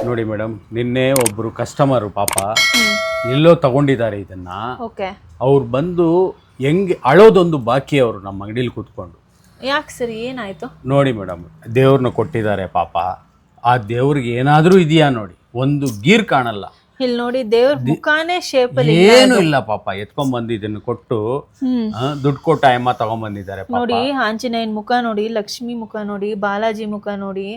ನೋಡಿ ಮೇಡಮ್, ನಿನ್ನೆ ಒಬ್ರು ಕಸ್ಟಮರು ಪಾಪ ಎಲ್ಲೋ ತಗೊಂಡಿದ್ದಾರೆ ಇದನ್ನ. ಓಕೆ. ಅವ್ರು ಬಂದು ಹೆಂಗೆ ಅಳೋದೊಂದು ಬಾಕಿ ಅವರು ನಮ್ಮ ಅಂಗಡಿಲಿ ಕೂತ್ಕೊಂಡು. ಯಾಕೆ ಸರ್, ಏನಾಯ್ತು? ನೋಡಿ ಮೇಡಮ್, ದೇವ್ರನ್ನ ಕೊಟ್ಟಿದ್ದಾರೆ ಪಾಪ. ಆ ದೇವ್ರಿಗೆ ಏನಾದ್ರೂ ಇದೆಯಾ ನೋಡಿ, ಒಂದು ಗೀರ್ ಕಾಣಲ್ಲ. ಇಲ್ಲಿ ನೋಡಿ, ದೇವ್ರ ಮುಖಾನೇ ಶೇಪ್ ಅಲ್ಲಿ ಏನು ಇಲ್ಲ ಪಾಪ. ಎತ್ಕೊಂಡ್ ಬಂದು ಇದನ್ನ ಕೊಟ್ಟು ದುಡ್ಡು ಕೊಟ್ಟ ಅಮ್ಮ ತಗೊಂಡ್ ಬಂದಿದ್ದಾರೆ. ನೋಡಿ, ಆಂಜನೇಯನ್ ಮುಖ ನೋಡಿ, ಲಕ್ಷ್ಮಿ ಮುಖ ನೋಡಿ, ಬಾಲಾಜಿ ಮುಖ ನೋಡಿ.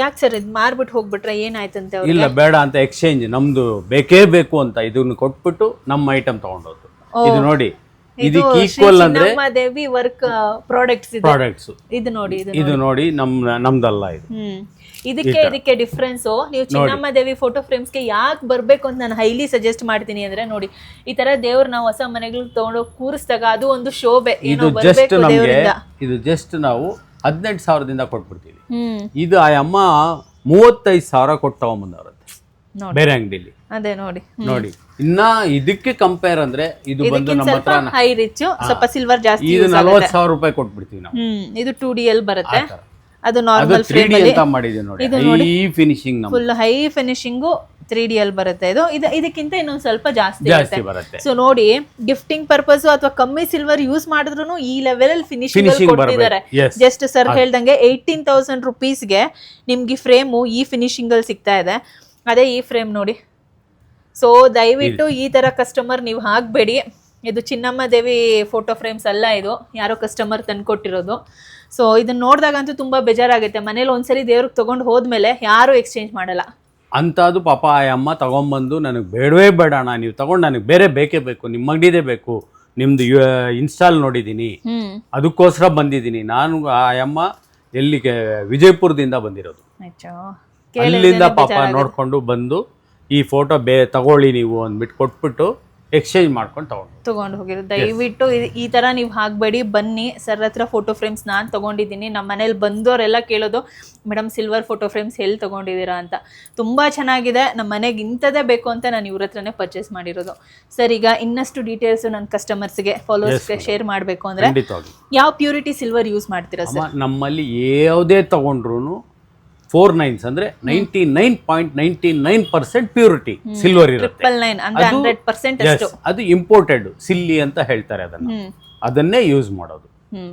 ಯಾಕೆ ಸರ್ ಇದು ಮಾರ್ಬಿಟ್ಟು ಹೋಗ್ಬಿಟ್ರೆ ಏನಾಯ್ತಂತೆ ಅವ್ರಿಗೆ? ಇಲ್ಲ, ಬೇಡ ಅಂತ ಎಕ್ಸ್ಚೇಂಜ್, ನಮ್ದು ಬೇಕೇ ಬೇಕು ಅಂತ ಇದನ್ನ ಕೊಟ್ಬಿಟ್ಟು ನಮ್ಮ ಐಟಮ್ ತಗೊಂಡೋದು. ಇದು ನೋಡಿ, ಇದಕ್ಕೆ ಈಕ್ವಲ್ ಅಂದ್ರೆ ದೇವಿ ವರ್ಕ್ ಪ್ರಾಡಕ್ಟ್ಸ್. ಇದು ನೋಡಿ, ಇದು ನೋಡಿ ನಮ್ದಲ್ಲ ಇದು. ಇದಕ್ಕೆ ಡಿಫ್ರೆನ್ಸ್. ನೀವು ಚಿನ್ನಮ್ಮ ದೇವಿ ಫೋಟೋ ಫ್ರೇಮ್ಸ್ ಗೆ ಯಾಕೆ ಬರ್ಬೇಕು ಅಂತ ನಾನು ಹೈಲಿ ಸಜೆಸ್ಟ್ ಮಾಡ್ತೀನಿ ಅಂದ್ರೆ, ನೋಡಿ ಈ ತರ ದೇವ್ರ ನಾವು ಹೊಸ ಮನೆಗಳು ತಗೊಂಡೋಗಿ ಕೂರಿಸಿದಾಗ ಅದು ಒಂದು ಶೋಭೆ. ಇದು ಜಸ್ಟ್ ನಮ್ಗೆ, ಇದು ಜಸ್ಟ್ ನಾವು 18,000ದಿಂದ ಕೊಟ್ಬಿಡ್ತೀವಿ. ಇದು ಆ ಅಮ್ಮ 35,000 ಕೊಟ್ಟು ತಗೊಂಡ್ಬಂದವ್ರಂತೆ ಬೇರೆ ಅಂಗಡಿಲಿ. ಅದೇ ನೋಡಿ ನೋಡಿ, ಇನ್ನ ಇದಕ್ಕೆ ಕಂಪೇರ್ ಅಂದ್ರೆ ಇದು ಬಂದು ನಮ್ಮ ಹತ್ರ ಹೈ ರಿಚ್, ಸ್ವಲ್ಪ ಸಿಲ್ವರ್ ಜಾಸ್ತಿ. ಇದು 40,000 ರೂಪಾಯಿ ಕೊಟ್ಬಿಡ್ತೀವಿ ನಾವು. ಇದು 2DL ಬರುತ್ತೆ, ಅದು ನಾರ್ಮಲ್ ಫ್ರೇಮ್ ಅಲ್ಲಿ ಮಾಡಿದೆ ನೋಡಿ. ಈ finishing full high finishing 3DL ಬರುತ್ತೆ. ಇದಕ್ಕಿಂತ ಇನ್ನೊಂದ್ ಸ್ವಲ್ಪ ಜಾಸ್ತಿ ಬರುತ್ತೆ. ಸೊ ನೋಡಿ, ಗಿಫ್ಟಿಂಗ್ ಪರ್ಪಸ್ ಅಥವಾ ಕಮ್ಮಿ ಸಿಲ್ವರ್ ಯೂಸ್ ಮಾಡಿದ್ರು ಈ ಲೆವೆಲ್ ಅಲ್ಲಿ ಫಿನಿಶಿಂಗ್ ಕೊಡ್ತಿದ್ದಾರೆ. ಜಸ್ಟ್ ಸರ್ ಹೇಳ್ದಂಗೆ 18,000 ರುಪೀಸ್ಗೆ ನಿಮ್ಗೆ ಫ್ರೇಮು ಈ ಫಿನಿಶಿಂಗ್ ಅಲ್ಲಿ ಸಿಗ್ತಾ ಇದೆ. ಅದೇ ಈ ಫ್ರೇಮ್ ನೋಡಿ. ಸೊ ದಯವಿಟ್ಟು ಈ ತರ ಕಸ್ಟಮರ್ ನೀವು ಹಾಕ್ಬೇಡಿ. ಇದು ಚಿನ್ನಮ್ಮ ದೇವಿ ಫೋಟೋ ಫ್ರೇಮ್ಸ್ ಅಲ್ಲ, ಇದು ಯಾರೋ ಕಸ್ಟಮರ್ ತಂದ್ಕೊಟ್ಟಿರೋದು. ಸೊ ಇದನ್ನ ನೋಡಿದಾಗಂತೂ ತುಂಬಾ ಬೇಜಾರಾಗುತ್ತೆ. ಮನೇಲಿ ಒಂದ್ಸರಿ ದೇವ್ರಿಗೆ ತಗೊಂಡು ಹೋದ್ಮೇಲೆ ಯಾರು ಎಕ್ಸ್ಚೇಂಜ್ ಮಾಡಲ್ಲ ಅಂತದು. ಪಾಪ ಆ ಅಮ್ಮ ತಗೊಂಡ್ಬಂದು ನನಗೆ ಬೇಡವೇ ಬೇಡ ಅಣ್ಣ, ನೀವು ತಗೊಂಡು ನನಗೆ ಬೇರೆ ಬೇಕೇ ಬೇಕು, ನಿಮ್ಮ ಅಂಗಡಿದೇ ಬೇಕು, ನಿಮ್ದು ಇನ್ಸ್ಟಾಲ್ ನೋಡಿದ್ದೀನಿ, ಅದಕ್ಕೋಸ್ಕರ ಬಂದಿದ್ದೀನಿ ನಾನು. ಆ ಅಮ್ಮ ಎಲ್ಲಿಗೆ ವಿಜಯಪುರದಿಂದ ಬಂದಿರೋದು. ಅಲ್ಲಿಂದ ಪಾಪ ನೋಡ್ಕೊಂಡು ಬಂದು ಈ ಫೋಟೋ ತಗೊಳ್ಳಿ ನೀವು ಅಂದ್ಬಿಟ್ಟು ಕೊಟ್ಬಿಟ್ಟು ಎಕ್ಸ್ಚೇಂಜ್ ಮಾಡ್ಕೊಂಡು ತಗೊಂಡು ಹೋಗಿರೋದು. ದಯವಿಟ್ಟು ಈ ತರ ನೀವು ಹಾಕ್ಬೇಡಿ. ಬನ್ನಿ ಸರ್ ಹತ್ರ ಫೋಟೋ ಫ್ರೇಮ್ಸ್ ನಾನು ತಗೊಂಡಿದ್ದೀನಿ. ನಮ್ಮ ಮನೇಲಿ ಬಂದವರೆಲ್ಲ ಕೇಳೋದು, ಮೇಡಮ್ ಸಿಲ್ವರ್ ಫೋಟೋ ಫ್ರೇಮ್ಸ್ ಎಲ್ಲಿ ತಗೊಂಡಿದ್ದೀರಾ ಅಂತ. ತುಂಬಾ ಚೆನ್ನಾಗಿದೆ, ನಮ್ಮ ಮನೆಗೆ ಇಂಥದ್ದೇ ಬೇಕು ಅಂತ ನಾನು ಇವ್ರ ಹತ್ರನೇ ಪರ್ಚೇಸ್ ಮಾಡಿರೋದು. ಸರ್ ಈಗ ಇನ್ನಷ್ಟು ಡೀಟೇಲ್ಸ್ ನನ್ನ ಕಸ್ಟಮರ್ಸ್ಗೆ ಫಾಲೋವರ್ಸ್ಗೆ ಶೇರ್ ಮಾಡಬೇಕು ಅಂದ್ರೆ ಯಾವ ಪ್ಯೂರಿಟಿ ಸಿಲ್ವರ್ ಯೂಸ್ ಮಾಡ್ತೀರಾ ಸರ್? ನಮ್ಮಲ್ಲಿ ಯಾವುದೇ ತಗೊಂಡ್ರು 4 9s ಅಂದ್ರೆ 99.99% ಪ್ಯೂರಿಟಿ ಸಿಲ್ವರ್ ಇರುತ್ತೆ. 999 ಅದು ಇಂಪೋರ್ಟೆಡ್ ಸಿಲ್ಲಿ ಅಂತ ಹೇಳ್ತಾರೆ. ಅದನ್ನೇ ಯೂಸ್ ಮಾಡೋದು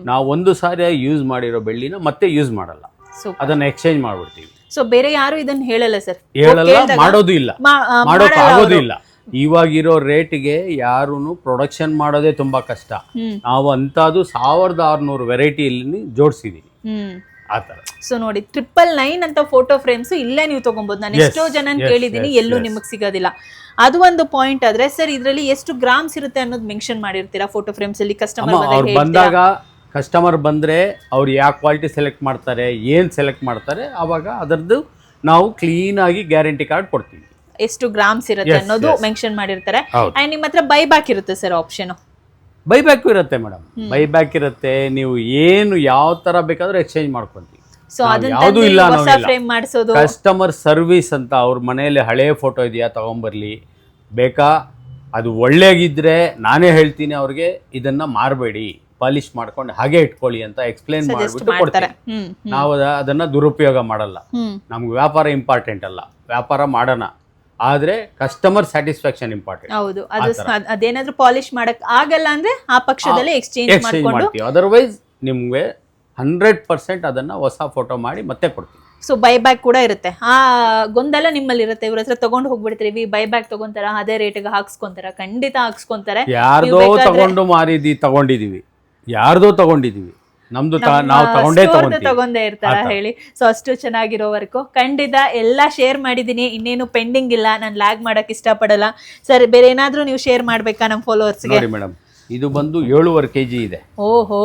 ನಾವು. ಒಂದು ಸಾರಿ ಯೂಸ್ ಮಾಡಿರೋ ಬೆಳ್ಳಿನ ಮತ್ತೆ ಯೂಸ್ ಮಾಡಲ್ಲ, ಅದನ್ನ ಎಕ್ಸ್ಚೇಂಜ್ ಮಾಡ್ಬಿಡ್ತೀವಿ. ಸೊ ಬೇರೆ ಯಾರು ಇದನ್ನ ಹೇಳಲ್ಲ ಸರ್? ಹೇಳಲ್ಲ, ಮಾಡೋದು ಇಲ್ಲ, ಮಾಡೋಕೆ ಆಗೋದು ಇಲ್ಲ. ಇವಾಗಿರೋ ರೇಟ್ಗೆ ಯಾರು ಪ್ರೊಡಕ್ಷನ್ ಮಾಡೋದೇ ತುಂಬಾ ಕಷ್ಟ. ನಾವು ಅಂತದ್ದು 1600 ವೆರೈಟಿಯಲ್ಲಿ ಜೋಡಿಸಿದೀವಿ ಆ ತರ. ಸೊ ನೋಡಿ, 999 ಅಂತ ಫೋಟೋ ಫ್ರೇಮ್ಸ್ ಇಲ್ಲೇ ನೀವು ತಗೊಬಹುದು. ನಾನು ಎಷ್ಟೋ ಜನ ಕೇಳಿದೀನಿ, ಎಲ್ಲೂ ನಿಮಗೆ ಸಿಗೋದಿಲ್ಲ. ಅದು ಒಂದು ಪಾಯಿಂಟ್. ಆದ್ರೆ ಸರ್ ಇದರಲ್ಲಿ ಎಷ್ಟು ಗ್ರಾಮ್ಸ್ ಇರುತ್ತೆ ಅನ್ನೋದು ಮೆನ್ಷನ್ ಮಾಡಿರ್ತೀರಾ ಫೋಟೋ ಫ್ರೇಮ್ಸ್ ಅಲ್ಲಿ? ಕಸ್ಟಮರ್ ಬಂದಾಗ ಕಸ್ಟಮರ್ ಬಂದ್ರೆ ಅವ್ರು ಯಾವ ಕ್ವಾಲಿಟಿ ಸೆಲೆಕ್ಟ್ ಮಾಡ್ತಾರೆ, ಏನ್ ಸೆಲೆಕ್ಟ್ ಮಾಡ್ತಾರೆ, ಅವಾಗ ಅದರದ್ದು ನಾವು ಕ್ಲೀನ್ ಆಗಿ ಗ್ಯಾರಂಟಿ ಕಾರ್ಡ್ ಕೊಡ್ತೀವಿ. ಎಷ್ಟು ಗ್ರಾಮ್ಸ್ ಇರುತ್ತೆ ಅನ್ನೋದು ಮೆನ್ಷನ್ ಮಾಡಿರ್ತಾರೆ. ಅಂಡ್ ನಿಮ್ಮ ಹತ್ರ ಬೈಬ್ಯಾಕ್ ಇರುತ್ತೆ ಸರ್ ಆಪ್ಷನ್? ಬೈಬ್ಯಾಕ್ ಇರುತ್ತೆ ಮೇಡಮ್, ಬೈಬ್ಯಾಕ್ ಇರುತ್ತೆ. ನೀವು ಏನು ಯಾವ ತರ ಬೇಕಾದ್ರೂ ಎಕ್ಸ್ಚೇಂಜ್ ಮಾಡ್ಕೊಂತೀವಿ. ಯಾವುದು ಇಲ್ಲ, ಕಸ್ಟಮರ್ ಸರ್ವಿಸ್ ಅಂತ. ಅವ್ರ ಮನೆಯಲ್ಲಿ ಹಳೆ ಫೋಟೋ ಇದೆಯಾ ತಗೊಂಬರ್ಲಿ, ಬೇಕಾ ಅದು ಒಳ್ಳೆಗಿದ್ರೆ ನಾನೇ ಹೇಳ್ತೀನಿ ಅವ್ರಿಗೆ, ಇದನ್ನ ಮಾರಬೇಡಿ, ಪಾಲಿಶ್ ಮಾಡ್ಕೊಂಡು ಹಾಗೆ ಇಟ್ಕೊಳ್ಳಿ ಅಂತ ಎಕ್ಸ್ಪ್ಲೇನ್ ಮಾಡ್ಬಿಟ್ಟು ಕೊಡ್ತಾರೆ. ನಾವು ಅದನ್ನ ದುರುಪಯೋಗ ಮಾಡಲ್ಲ. ನಮ್ಗೆ ವ್ಯಾಪಾರ ಇಂಪಾರ್ಟೆಂಟ್ ಅಲ್ಲ, ವ್ಯಾಪಾರ ಮಾಡೋಣ, ಆದ್ರೆ ಕಸ್ಟಮರ್ ಸ್ಯಾಟಿಸ್ಫ್ಯಾಕ್ಷನ್ ಇಂಪಾರ್ಟೆಂಟ್. ಹೌದು, ಅದೇನಾದ್ರೂ ಪಾಲಿಶ್ ಮಾಡಕ್ ಆಗಲ್ಲ ಅಂದ್ರೆ ಆ ಪಕ್ಷದಲ್ಲಿ ಎಕ್ಸ್ಚೇಂಜ್ ಮಾಡ್ತೀವಿ. ಅದರ್ವೈಸ್ ನಿಮ್ಗೆ 100% ಅದನ್ನ ಹೊಸ ಫೋಟೋ ಮಾಡಿ ಮತ್ತೆ ಕೊಡ್ತೀವಿ. ಸೊ ಬೈಬ್ಯಾಕ್ ಕೂಡ ಇರುತ್ತೆ. ಆ ಗೊಂದಲ ನಿಮ್ಮಲ್ಲಿ ಇರುತ್ತೆ, ಇವ್ರ ಹತ್ರ ತಗೊಂಡು ಹೋಗ್ಬಿಡ್ತೀವಿ, ಬೈಬ್ಯಾಕ್ ತಗೊಂತಾರ, ಅದೇ ರೇಟ್ಗೆ ಹಾಕ್ಸ್ಕೊಂತಾರ? ಖಂಡಿತ ಹಾಕ್ಸ್ಕೊಂತಾರೆ. ಯಾರ್ದೋ ತಗೊಂಡು ತಗೊಂಡಿದೀವಿ, ಯಾರ್ದೋ ತಗೊಂಡಿದೀವಿ, ನಮ್ದು ನಾವು ತಗೊಂಡೇ ಇರ್ತಾರ ಹೇಳಿ. ಸೊ ಅಷ್ಟು ಚೆನ್ನಾಗಿರೋ ವರ್ಕು. ಖಂಡಿತ ಎಲ್ಲ ಶೇರ್ ಮಾಡಿದೀನಿ, ಇನ್ನೇನು ಪೆಂಡಿಂಗ್ ಇಲ್ಲ. ನಾನು ಲ್ಯಾಗ್ ಮಾಡಕ್ ಇಷ್ಟಪಡಲ್ಲ. ಸರ್ ಬೇರೆ ಏನಾದ್ರೂ ನೀವು ಶೇರ್ ಮಾಡ್ಬೇಕಾ ನಮ್ಮ ಫಾಲೋವರ್ಸ್ಗೆ? ಮೇಡಮ್, ಇದು ಬಂದು 7.5 kg ಇದೆ. ಓಹೋ,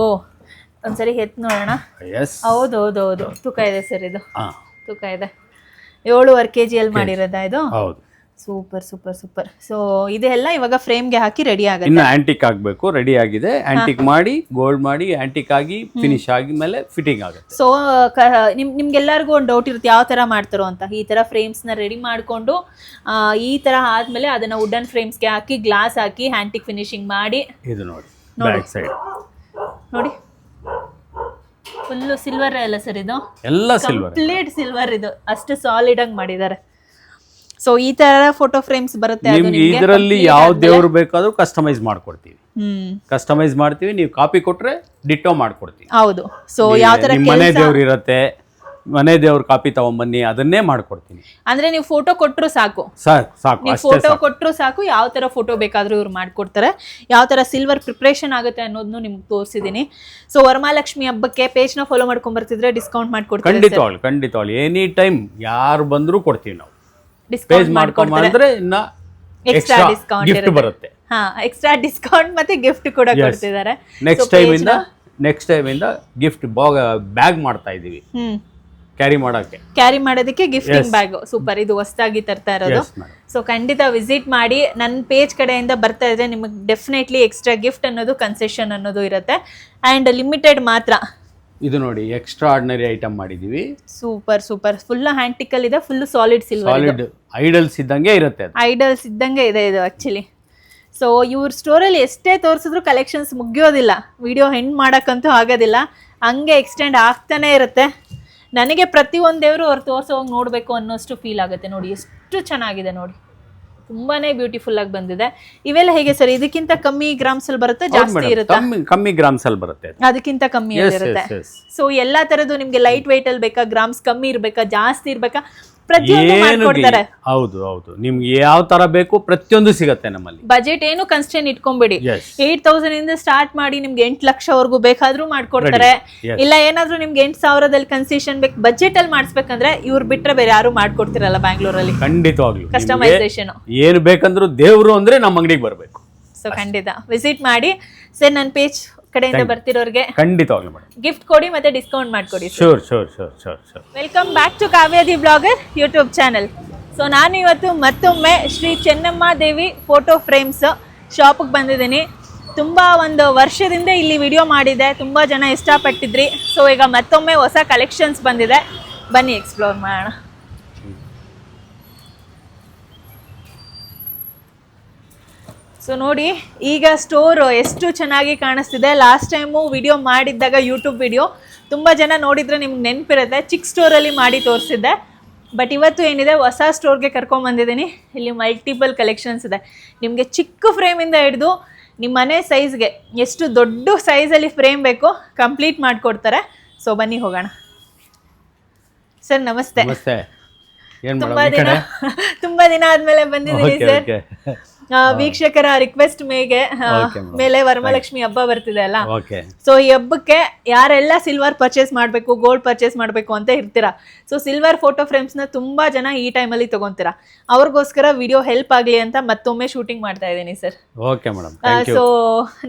ಒಂದ್ಸರಿ ಎತ್ ನೋಡೋಣ. ಹೌದು, ತೂಕ ಇದೆ ಸರ್, ಇದು ತೂಕ ಇದೆ. 7.5 kg ಅಲ್ಲಿ ಮಾಡಿರೋದಾ ಇದು? ಹೌದು. Super super super. ಸೊ ಇದೆಲ್ಲ ಇವಾಗ ಫ್ರೇಮ್ಗೆ ಹಾಕಿ ರೆಡಿ ಆಗುತ್ತೆ. ಇನ್ನು ಆಂಟಿಕ್ ಆಗಬೇಕು, ರೆಡಿ ಆಗಿದೆ. ಆಂಟಿಕ್ ಮಾಡಿ, ಗೋಲ್ಡ್ ಮಾಡಿ, ಆಂಟಿಕ್ ಆಗಿ ಫಿನಿಶ್ ಆಗಿ ಮೇಲೆ ಫಿಟ್ಟಿಂಗ್ ಆಗುತ್ತೆ. ಸೊ ನಿಮ್ಗೆಲ್ಲರಿಗೂ ಒಂದು ಡೌಟ್ ಇರುತ್ತೆ, ಯಾವ ತರ ಮಾಡ್ತಾರೋ ಅಂತ. ಈ ತರ ಫ್ರೇಮ್ಸ್ ನ ರೆಡಿ ಮಾಡ್ಕೊಂಡು ಈ ತರ ಆದ್ಮೇಲೆ ಅದನ್ನ ವುಡನ್ ಫ್ರೇಮ್ಸ್ಗೆ ಹಾಕಿ, ಗ್ಲಾಸ್ ಹಾಕಿ, ಆಂಟಿಕ್ ಫಿನಿಶಿಂಗ್ ಮಾಡಿ. ಇದು ನೋಡಿ, ಬ್ಯಾಕ್ ಸೈಡ್ ನೋಡಿ, ಫುಲ್ ಸಿಲ್ವರ್ ಅಲ್ಲ ಸರ್ ಇದು? ಎಲ್ಲ ಸಿಲ್ವರ್, ಕಂಪ್ಲೀಟ್ ಸಿಲ್ವರ್. ಇದು ಅಷ್ಟು ಸಾಲಿಡ್ ಆಗಿ ಮಾಡಿದ್ದಾರೆ. ಸೊ ಈ ತರ ಫೋಟೋ ಫ್ರೇಮ್ಸ್ ಬರುತ್ತೆ. ನಿಮ್ಗೆ ಇದರಲ್ಲಿ ಯಾವ ದೇವ್ರು ಬೇಕಾದ್ರೂ ಕಸ್ಟಮೈಸ್ ಮಾಡ್ಕೊಡ್ತೀವಿ. ಕಸ್ಟಮೈಸ್ ಮಾಡ್ತೀವಿ, ನೀವು ಕಾಪಿ ಕೊಟ್ರೆ ಡಿಟ್ಟೋ ಮಾಡ್ಕೊಡ್ತೀವಿ. ಹೌದು. ಸೊ ಯಾವ ತರ ಮನೆ ದೇವ್ರು ಇರತ್ತೆ, ಮನೆ ದೇವ್ರ ಕಾಪಿ ತಗೊಂಡ್ಬನ್ನಿ, ಅದನ್ನೇ ಮಾಡ್ಕೊಡ್ತೀನಿ. ಅಂದ್ರೆ ನೀವು ಫೋಟೋ ಕೊಟ್ಟರು ಸಾಕು, ಸಾಕು ಫೋಟೋ ಕೊಟ್ಟರು ಸಾಕು. ಯಾವ ತರ ಫೋಟೋ ಬೇಕಾದ್ರೂ ಇವ್ರು ಮಾಡ್ಕೊಡ್ತಾರೆ. ಯಾವ ತರ ಸಿಲ್ವರ್ ಪ್ರಿಪ್ರೇಷನ್ ಆಗುತ್ತೆ ಅನ್ನೋದನ್ನು ನಿಮ್ಗೆ ತೋರಿಸಿದೀನಿ. ಸೊ ವರಮಹಾಲಕ್ಷ್ಮಿ ಹಬ್ಬಕ್ಕೆ ಪೇಜ್ ನ ಫಾಲೋ ಮಾಡ್ಕೊಂಡ್ ಬರ್ತಿದ್ರೆ ಡಿಸ್ಕೌಂಟ್ ಮಾಡ್ಕೊಡ್ತೀವಿ. ಖಂಡಿತವಾಗ್ಲು ಎನಿ ಟೈಮ್ ಯಾರು ಬಂದ್ರು ಕೊಡ್ತೀವಿ ನಾವು. ಡಿಸ್ಕೌಂಟ್ ಮಾಡ್ಕೊಡ್ತಾರೆ, ಇನ್ನ ಎಕ್ಸ್ಟ್ರಾ ಡಿಸ್ಕೌಂಟ್ ಗಿಫ್ಟ್ ಬರುತ್ತೆ. ಎಕ್ಸ್ಟ್ರಾ ಡಿಸ್ಕೌಂಟ್ ಮತ್ತೆ ಗಿಫ್ಟ್ ಕೂಡ ಕೊಡ್ತಿದ್ದಾರೆ. ನೆಕ್ಸ್ಟ್ ಟೈಮ್ ಇಂದ ಗಿಫ್ಟ್ ಬ್ಯಾಗ್ ಮಾಡ್ತಾ ಇದೀವಿ, ಕ್ಯಾರಿ ಮಾಡೋದಕ್ಕೆ ಗಿಫ್ಟಿಂಗ್ ಬ್ಯಾಗ್. ಸೂಪರ್, ಇದು ಹೊಸದಾಗಿ ತರ್ತಾ ಇರೋದು. ಸೊ ಖಂಡಿತ ವಿಸಿಟ್ ಮಾಡಿ. ನನ್ನ ಪೇಜ್ ಕಡೆಯಿಂದ ಬರ್ತಾ ಇದ್ರೆ ನಿಮಗೆ ಡೆಫಿನೆಟ್ಲಿ ಎಕ್ಸ್ಟ್ರಾ ಗಿಫ್ಟ್ ಅನ್ನೋದು, ಕನ್ಸೆಷನ್ ಅನ್ನೋದು ಇರುತ್ತೆ. ಅಂಡ್ ಲಿಮಿಟೆಡ್ ಮಾತ್ರ. ಇದು ನೋಡಿ ಎಕ್ಸ್ಟ್ರಾ ಆರ್ಡಿನರಿ ಐಟಮ್ ಮಾಡಿದೀವಿ. ಸೂಪರ್ ಫುಲ್ ಹ್ಯಾಂಟಿಕಲ್ ಇದೆ, full solid silver, solid idols ಇದ್ದಂಗೆ ಇರುತ್ತೆ. ಐಡಲ್ಸ್ ಇದ್ದಂಗೆ ಇದೆ ಇದು ಆಕ್ಚುಲಿ. ಸೊ ಇವ್ರ ಸ್ಟೋರಲ್ಲಿ ಎಷ್ಟೇ ತೋರಿಸಿದ್ರು ಕಲೆಕ್ಷನ್ಸ್ ಮುಗಿಯೋದಿಲ್ಲ. ವಿಡಿಯೋ ಹೆಂಡ್ ಮಾಡೋಕ್ಕಂತೂ ಆಗೋದಿಲ್ಲ, ಹಂಗೆ ಎಕ್ಸ್ಟೆಂಡ್ ಆಗ್ತಾನೆ ಇರುತ್ತೆ. ನನಗೆ ಪ್ರತಿಯೊಂದು ದೇವರು ಅವ್ರು ತೋರಿಸೋವಾಗ ನೋಡಬೇಕು ಅನ್ನೋಷ್ಟು ಫೀಲ್ ಆಗುತ್ತೆ. ನೋಡಿ ಎಷ್ಟು ಚೆನ್ನಾಗಿದೆ, ನೋಡಿ ತುಂಬಾನೇ ಬ್ಯೂಟಿಫುಲ್ ಆಗಿ ಬಂದಿದೆ. ಇವೆಲ್ಲ ಹೇಗೆ ಸರ್? ಇದಕ್ಕಿಂತ ಕಮ್ಮಿ ಗ್ರಾಮ್ಸ್ ಅಲ್ಲಿ ಬರುತ್ತೆ, ಜಾಸ್ತಿ ಇರುತ್ತೆ? ಕಮ್ಮಿ ಗ್ರಾಮ್ಸ್ ಅಲ್ಲಿ ಬರುತ್ತೆ, ಅದಕ್ಕಿಂತ ಕಮ್ಮಿ ಇರುತ್ತೆ. ಸೊ ಎಲ್ಲಾ ತರದ್ದು ನಿಮ್ಗೆ ಲೈಟ್ weight ಅಲ್ಲಿ ಬೇಕಾ, ಗ್ರಾಮ್ಸ್ ಕಮ್ಮಿ ಇರ್ಬೇಕಾ, ಜಾಸ್ತಿ ಇರ್ಬೇಕಾ, ಪ್ರತಿಯೊಂದು ಮಾಡ್ಕೊಡ್ತಾರೆ. ಹೌದು ನಿಮ್ಗೆ ಯಾವ ತರ ಬೇಕು ಪ್ರತಿಯೊಂದು ಸಿಗುತ್ತೆ ನಮ್ಮಲ್ಲಿ. ಬಜೆಟ್ ಏನು ಕನ್ಸ್ಟೆಂಟ್ ಇಟ್ಕೊಂಬೇಡಿ. 8,000 ಇಂದ ಸ್ಟಾರ್ಟ್ ಮಾಡಿ ನಿಮ್ಗೆ 8 ಲಕ್ಷವರೆಗೂ ಬೇಕಾದ್ರೂ ಮಾಡ್ಕೊಡ್ತಾರೆ. ಇಲ್ಲ ಏನಾದ್ರೂ ನಿಮ್ಗೆ 8,000ದಲ್ಲಿ ಕನ್ಸೆಷನ್ ಬೇಕು, ಬಜೆಟ್ ಅಲ್ಲಿ ಮಾಡಿಸ್ಬೇಕಂದ್ರೆ ಇವ್ರು ಬಿಟ್ರೆ ಬೇರೆ ಯಾರು ಮಾಡ್ಕೊಡ್ತಿರಲ್ಲ ಬ್ಯಾಂಗ್ಳೂರಲ್ಲಿ. ಖಂಡಿತವಾಗ್ಲೂ ಕಸ್ಟಮೈಸೇಷನ್ ಏನು ಬೇಕಂದ್ರೂ ದೇವ್ರು ಅಂದ್ರೆ ನಮ್ಮ ಅಂಗಡಿಗೆ ಬರ್ಬೇಕು. ಸೊ ಖಂಡಿತ ವಿಸಿಟ್ ಮಾಡಿ ಸರ್. ನನ್ನ ಪೇಜ್ ಕಡೆಯಿಂದ ಬರ್ತಿರೋರಿಗೆ ಖಂಡಿತವಾಗ್ಲೂ ಮೇಡಮ್ ಗಿಫ್ಟ್ ಕೊಡಿ ಮತ್ತೆ ಡಿಸ್ಕೌಂಟ್ ಮಾಡ್ಕೊಡಿ. ಶೋರ್. Welcome back to Kavya the blogger YouTube channel. So ನಾನು ಇವತ್ತು ಮತ್ತೊಮ್ಮೆ ಶ್ರೀ ಚೆನ್ನಮ್ಮ ದೇವಿ ಫೋಟೋ ಫ್ರೇಮ್ಸ್ ಶಾಪಿಗೆ ಬಂದಿದ್ದೀನಿ. ತುಂಬ ಒಂದು ವರ್ಷದಿಂದ ಇಲ್ಲಿ ವಿಡಿಯೋ ಮಾಡಿದೆ, ತುಂಬ ಜನ ಇಷ್ಟಪಟ್ಟಿದ್ರಿ. ಸೊ ಈಗ ಮತ್ತೊಮ್ಮೆ ಹೊಸ ಕಲೆಕ್ಷನ್ಸ್ ಬಂದಿದೆ, ಬನ್ನಿ ಎಕ್ಸ್ಪ್ಲೋರ್ ಮಾಡೋಣ. ಸೊ ನೋಡಿ ಈಗ ಸ್ಟೋರ್ ಎಷ್ಟು ಚೆನ್ನಾಗಿ ಕಾಣಿಸ್ತಿದೆ. ಲಾಸ್ಟ್ ಟೈಮು ವಿಡಿಯೋ ಮಾಡಿದ್ದಾಗ ಯೂಟ್ಯೂಬ್ ವಿಡಿಯೋ ತುಂಬ ಜನ ನೋಡಿದರೆ ನಿಮ್ಗೆ ನೆನಪಿರುತ್ತೆ, ಚಿಕ್ಕ ಸ್ಟೋರಲ್ಲಿ ಮಾಡಿ ತೋರಿಸಿದ್ದೆ. ಬಟ್ ಇವತ್ತು ಏನಿದೆ ಹೊಸ ಸ್ಟೋರ್ಗೆ ಕರ್ಕೊಂಬಂದಿದ್ದೀನಿ. ಇಲ್ಲಿ ಮಲ್ಟಿಪಲ್ ಕಲೆಕ್ಷನ್ಸ್ ಇದೆ. ನಿಮಗೆ ಚಿಕ್ಕ ಫ್ರೇಮಿಂದ ಹಿಡಿದು ನಿಮ್ಮ ಮನೆ ಸೈಜ್ಗೆ ಎಷ್ಟು ದೊಡ್ಡ ಸೈಜಲ್ಲಿ ಫ್ರೇಮ್ ಬೇಕು ಕಂಪ್ಲೀಟ್ ಮಾಡಿಕೊಡ್ತಾರೆ. ಸೊ ಬನ್ನಿ ಹೋಗೋಣ. ಸರ್ ನಮಸ್ತೆ. ತುಂಬ ದಿನ ಆದಮೇಲೆ ಬಂದಿದ್ದೀನಿ ಸರ್. ವೀಕ್ಷಕರ ರಿಕ್ವೆಸ್ಟ್ ಮೇಲೆ ವರಮಹಾಲಕ್ಷ್ಮಿ ಹಬ್ಬ ಬರ್ತಿದೆ ಅಲ್ಲ, ಸೊ ಈ ಹಬ್ಬಕ್ಕೆ ಯಾರೆಲ್ಲ ಸಿಲ್ವರ್ ಪರ್ಚೇಸ್ ಮಾಡ್ಬೇಕು, ಗೋಲ್ಡ್ ಪರ್ಚೇಸ್ ಮಾಡ್ಬೇಕು ಅಂತ ಇರ್ತೀರಾ. ಸೊ ಸಿಲ್ವರ್ ಫೋಟೋ ಫ್ರೇಮ್ಸ್ ನ ತುಂಬಾ ಜನ ಈ ಟೈಮ್ ಅಲ್ಲಿ ತಗೊಂತೀರಾ. ಅವ್ರಿಗೋಸ್ಕರ ವಿಡಿಯೋ ಹೆಲ್ಪ್ ಆಗ್ಲಿ ಅಂತ ಮತ್ತೊಮ್ಮೆ ಶೂಟಿಂಗ್ ಮಾಡ್ತಾ ಇದ್ದೀನಿ ಸರ್. ಸೊ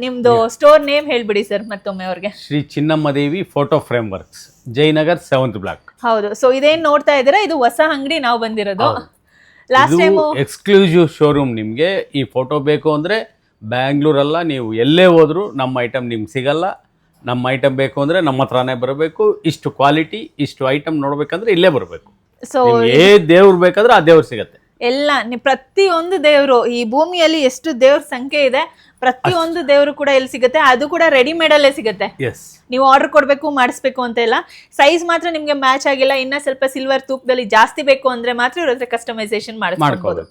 ನಿಮ್ದು ಸ್ಟೋರ್ ನೇಮ್ ಹೇಳ್ಬಿಡಿ ಸರ್ ಮತ್ತೊಮ್ಮೆ ಅವ್ರಿಗೆ. Shri Chinnamma Devi photo frame works, Jayanagar 7th block. ಹೌದು. ಸೊ ಇದೇನ್ ನೋಡ್ತಾ ಇದ್ದೀರಾ, ಇದು ಹೊಸ ಅಂಗಡಿ ನಾವು ಬಂದಿರೋದು. Last time exclusive showroom. ನಿಮ್ಗೆ ಈ ಫೋಟೋ ಬೇಕು ಅಂದ್ರೆ ಬ್ಯಾಂಗ್ಳೂರಲ್ಲ, ನೀವು ಎಲ್ಲೇ ಹೋದ್ರು ನಮ್ಮ ಐಟಮ್ ನಿಮ್ಗೆ ಸಿಗಲ್ಲ. ನಮ್ಮ ಐಟಮ್ ಬೇಕು ಅಂದ್ರೆ ನಮ್ಮ ಹತ್ರನೇ ಬರಬೇಕು. ಇಷ್ಟು ಕ್ವಾಲಿಟಿ, ಇಷ್ಟು ಐಟಮ್ ನೋಡ್ಬೇಕಂದ್ರೆ ಇಲ್ಲೇ ಬರಬೇಕು. ಸೊ ಏ ದೇವ್ರು ಬೇಕಾದ್ರೆ ಆ ದೇವ್ರು ಸಿಗತ್ತೆ. ಎಲ್ಲ ಪ್ರತಿಯೊಂದು ದೇವರು, ಈ ಭೂಮಿಯಲ್ಲಿ ಎಷ್ಟು ದೇವ್ರ ಸಂಖ್ಯೆ ಇದೆ, ಪ್ರತಿಯೊಂದು ದೇವರು ಕೂಡ ಎಲ್ಲಿ ಸಿಗುತ್ತೆ, ಅದು ಕೂಡ ರೆಡಿಮೇಡ್ ಅಲ್ಲೇ ಸಿಗುತ್ತೆ. ನೀವು ಆರ್ಡರ್ ಕೊಡ್ಬೇಕು, ಮಾಡಿಸ್ಬೇಕು ಅಂತ ಇಲ್ಲ. ಸೈಜ್ ಮಾತ್ರ ನಿಮ್ಗೆ ಮ್ಯಾಚ್ ಆಗಿಲ್ಲ, ಇನ್ನ ಸ್ವಲ್ಪ ಸಿಲ್ವರ್ ತೂಕದಲ್ಲಿ ಜಾಸ್ತಿ ಬೇಕು ಅಂದ್ರೆ ಮಾತ್ರ ಇವ್ರ ಹತ್ರ ಕಸ್ಟಮೈಸೇಷನ್ ಮಾಡ್ಕೊಬಹುದು.